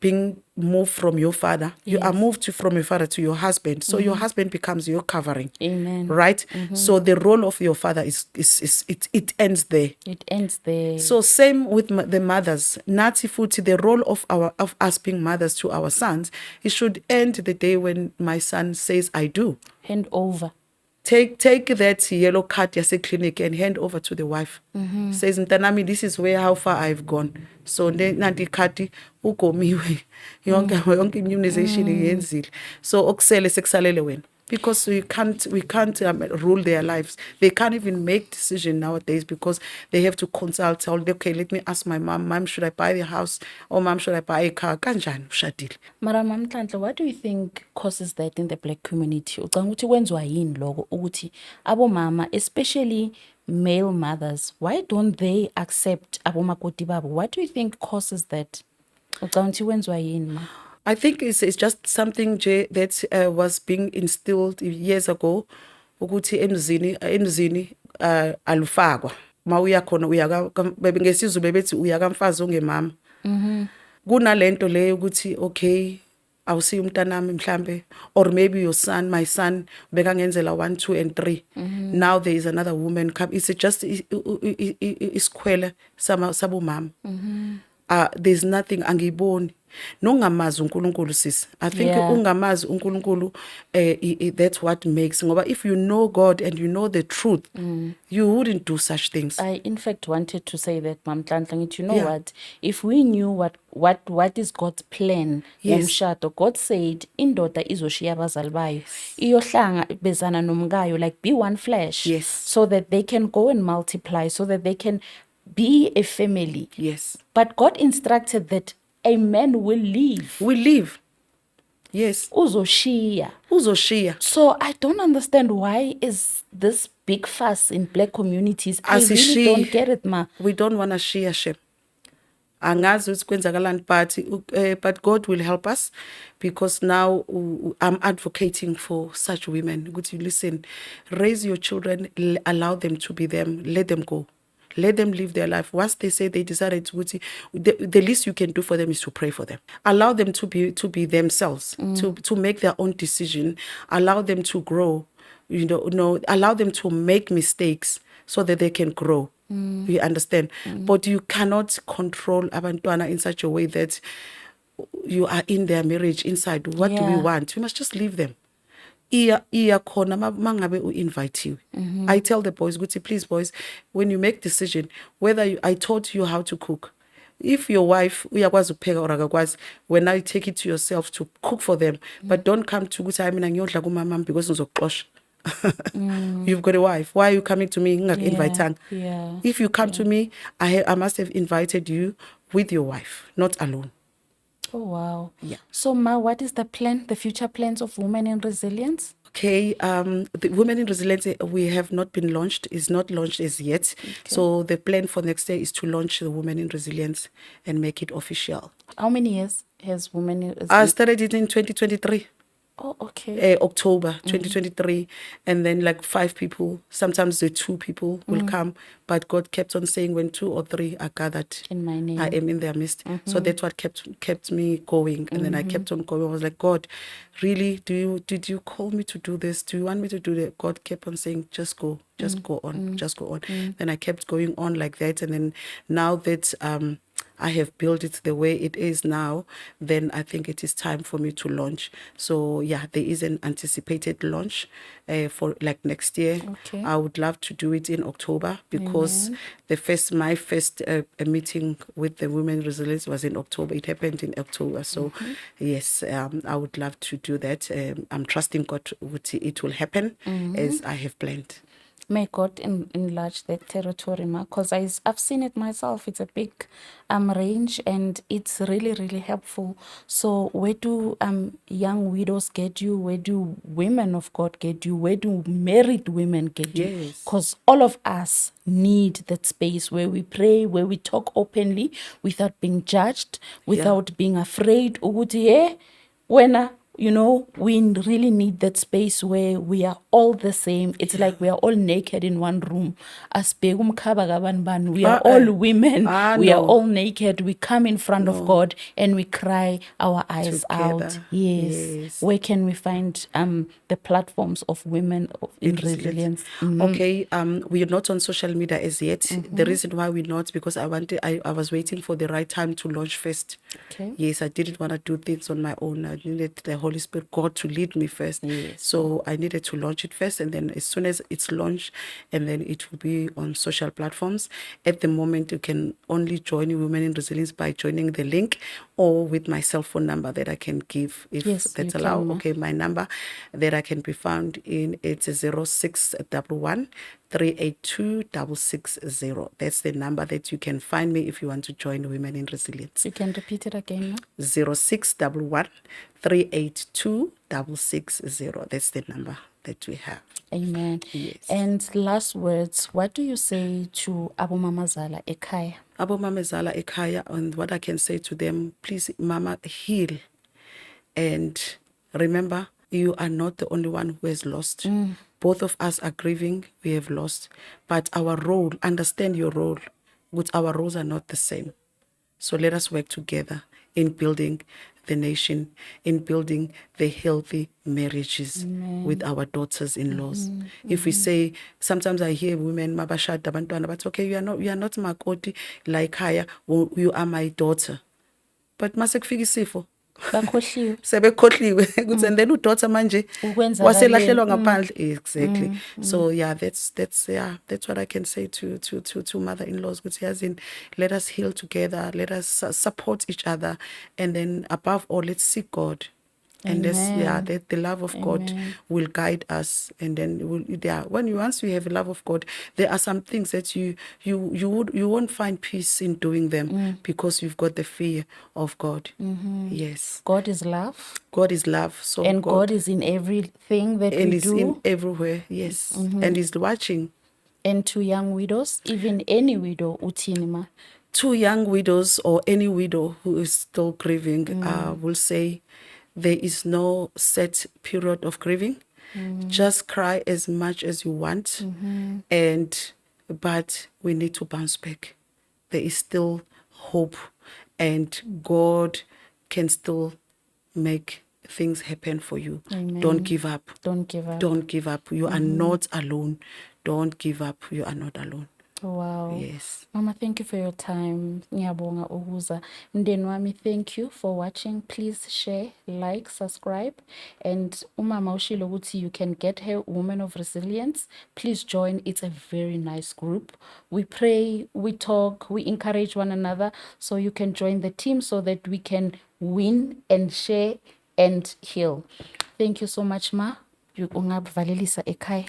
Speaker 2: being moved from your father, you are moved from your father to your husband, so your husband becomes your covering.
Speaker 1: Amen.
Speaker 2: Right? So the role of your father it ends there.
Speaker 1: It ends there.
Speaker 2: So same with the mothers. Nati futhi, the role of us being mothers to our sons, it should end the day when my son says I do.
Speaker 1: Hand over.
Speaker 2: Take that yellow card yase clinic and hand over to the wife. Says, Mtanami, this is how far I've gone. So nanti khati ugomiwe yonke immunization yenzile. So okusele sekusalele wena. Because we can't rule their lives. They can't even make decisions nowadays because they have to consult. Okay, let me ask my mom, should I buy the house? Or mom, should I buy a car? Kanjani ushadile.
Speaker 1: Mara Nonhlanhla, what do you think causes that in the black community? Ucanga ukuthi kwenziwa yini lokho ukuthi abomama, especially male mothers, why don't they accept abomakoti babo? What do you think causes that? Ucanga ukuthi kwenziwa yini ma?
Speaker 2: I think it's just something that was being instilled years ago. Ukuthi emzini alufakwa. Ma uya khona ngesizulu bebethi uya kamfazi ongemama. kunalento leyo ukuthi okay awusiyo umntanami mhlambe, or maybe your son, my son bekangenzela 1 2 and 3. Now there is another woman come, it's just isikhwele sabo mama. There's nothing angiyiboni nongamazi uNkulunkulu sis. I think
Speaker 1: Yeah.
Speaker 2: ungamazi uNkulunkulu that's what makes, ngoba if you know God and you know the truth, you wouldn't do such things.
Speaker 1: I in fact wanted to say that, Mam Nonhlanhla, you know
Speaker 2: Yeah.
Speaker 1: what? If we knew what is God's plan,
Speaker 2: Yes.
Speaker 1: ngomshado, God said indoda izoshiya abazali bayo iyohlanga bezana nomkayo, like be one flesh.
Speaker 2: Yes.
Speaker 1: So that they can go and multiply, so that they can be a family.
Speaker 2: Yes.
Speaker 1: But God instructed that a man will leave.
Speaker 2: We live. Yes.
Speaker 1: Uzoshiya.
Speaker 2: Uzoshiya.
Speaker 1: So I don't understand why is this big fuss in black communities. I really
Speaker 2: Asishi-
Speaker 1: don't get it, ma.
Speaker 2: We don't want to share shame. Angazi ukuthi kwenzakalani, but God will help us, because now I'm advocating for such women. Ukuthi listen, raise your children, allow them to be them, let them go. Let them live their life. Once they say they decided to, the least you can do for them is to pray for them. Allow them to be themselves, to make their own decision. Allow them to grow. Allow them to make mistakes so that they can grow. You understand? But you cannot control abantwana in such a way that you are in their marriage inside. What do we
Speaker 1: Yeah.
Speaker 2: want? We must just leave them. Iya khona mangabe u-invite. I tell the boys, ukuthi please boys, when you make decision, whether I taught you how to cook. If your wife uyakwazi ukupheka or akakwazi, when I take it to yourself to cook for them, but don't come to ukuthi mina ngiyodla kumama because uzokuxosha. You've got a wife. Why are you coming to me? Ngak-invitanga.
Speaker 1: Yeah.
Speaker 2: If you come to me, I must have invited you with your wife, not alone.
Speaker 1: Oh, wow.
Speaker 2: Yeah.
Speaker 1: So, Ma, what is the plan, the future plans of Women in Resilience?
Speaker 2: Okay, the Women in Resilience, we have not been launched, is not launched as yet. So the plan for next year is to launch the Women in Resilience and make it official.
Speaker 1: How many years has Women in
Speaker 2: I
Speaker 1: Resilience?
Speaker 2: started it in 2023.
Speaker 1: Oh, okay.
Speaker 2: October 2023, and then like 5 people, sometimes the 2 people will come, but God kept on saying when 2 or 3 are gathered
Speaker 1: In my name.
Speaker 2: I am in their midst. So that's what kept me going, and then I kept on going. I was like, God, really, did you call me to do this? Do you want me to do that? God kept on saying, just go on, just go on. Then I kept going on like that, and then now that I have built it the way it is now, then I think it is time for me to launch. So yeah, there is an anticipated launch for like next year.
Speaker 1: Okay.
Speaker 2: I would love to do it in October, because my first meeting with the Women Resilience was in October. It happened in October. So yes, I would love to do that. I'm trusting God it will happen as I have planned.
Speaker 1: May God enlarge that territory, ma, because I've seen it myself. It's a big range, and it's really, really helpful. So where do young widows get you? Where do women of God get you? Where do married women get you?
Speaker 2: Yes.
Speaker 1: Because all of us need that space where we pray, where we talk openly without being judged, without being afraid. Ukuthi, wena, we really need that space where we are all the same. It's like we are all naked in one room. We are all women. We are
Speaker 2: no.
Speaker 1: all naked. We come in front of God and we cry our eyes out.
Speaker 2: Together.
Speaker 1: Yes. Where can we find the platforms of Women in Resilience?
Speaker 2: Okay, we are not on social media as yet. The reason why we're not, because I was waiting for the right time to launch first.
Speaker 1: Okay.
Speaker 2: Yes, I didn't want to do things on my own. I needed the Holy Spirit, God, to lead me first.
Speaker 1: Yes.
Speaker 2: So I needed to launch it first, and then as soon as it's launched, and then it will be on social platforms. At the moment, you can only join Women in Resilience by joining the link, or with my cell phone number that I can give, if
Speaker 1: Yes,
Speaker 2: that's
Speaker 1: you
Speaker 2: allowed.
Speaker 1: can, ma.
Speaker 2: Okay, my number that I can be found in, it's 0611 382 660. That's the number that you can find me if you want to join Women in Resilience.
Speaker 1: You can repeat it again, ma?
Speaker 2: 0611 382 660. That's the number that we have.
Speaker 1: Amen.
Speaker 2: Yes.
Speaker 1: And last words, what do you say to Abu Mamazala Ekaya?
Speaker 2: Abo Mama Zala Ekaya, and what I can say to them, please, Mama, heal. And remember, you are not the only one who has lost. Both of us are grieving, we have lost. But our role, understand your role, which our roles are not the same. So let us work together in building the nation, in building the healthy marriages with our daughters-in-laws. If we say, sometimes I hear women, mabashada abantwana, but okay, you are not makoti like haya, you are my daughter. But masekufika isifo
Speaker 1: bakhohliwe
Speaker 2: sebekhohliwe ukuthi and then udaughter manje
Speaker 1: ukwenzakaleni.
Speaker 2: waselahlewa ngaphandle. Exactly. So yeah, that's what I can say to mother-in-laws ukuthi yazini, let us heal together, let us support each other, and then above all, let's seek God. And that the love of God will guide us, and then once you have a love of God, there are some things that you won't find peace in doing them because you've got the fear of God. Yes,
Speaker 1: God is love,
Speaker 2: God is love. So
Speaker 1: and God is in everything that
Speaker 2: and
Speaker 1: we
Speaker 2: is in
Speaker 1: do.
Speaker 2: everywhere. Yes, and is watching.
Speaker 1: And to young widows, even any widow, uthini ma?
Speaker 2: To young widows or any widow who is still grieving, will say there is no set period of grieving. Just cry as much as you want, but we need to bounce back. There is still hope, and God can still make things happen for you. Don't give up.
Speaker 1: Don't give up.
Speaker 2: Don't give up. You are not alone. Don't give up. You are not alone.
Speaker 1: Wow.
Speaker 2: Yes.
Speaker 1: Mama, thank you for your time. Ngiyabonga ukuza. Mndeni wami, thank you for watching. Please share, like, subscribe. And umama ushilo ukuthi you can get her Women of Resilience. Please join. It's a very nice group. We pray, we talk, we encourage one another. So you can join the team so that we can win and share and heal. Thank you so much, Ma. Ungavalelisa ekhaya.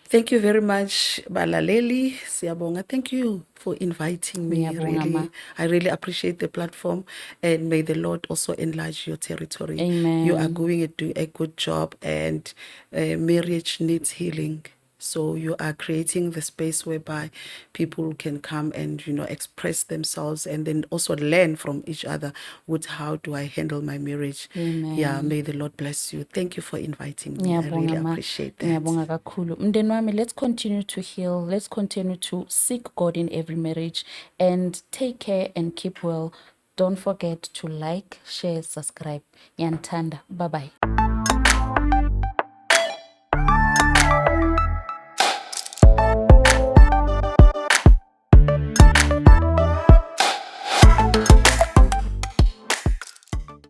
Speaker 2: Thank you very much, Balaleli. Siyabonga. Thank you for inviting me.
Speaker 1: Ngiyabonga, Ma.
Speaker 2: I really appreciate the platform, and may the Lord also enlarge your territory.
Speaker 1: Amen.
Speaker 2: You are doing a good job, and marriage needs healing. So you are creating the space whereby people can come and, express themselves, and then also learn from each other with how do I handle my marriage.
Speaker 1: Amen.
Speaker 2: Yeah, may the Lord bless you. Thank you for inviting me. I really appreciate that.
Speaker 1: Ngiyabonga kakhulu. Mndeni wami, let's continue to heal. Let's continue to seek God in every marriage, and take care and keep well. Don't forget to like, share, subscribe. Ngiyanithanda. Bye-bye.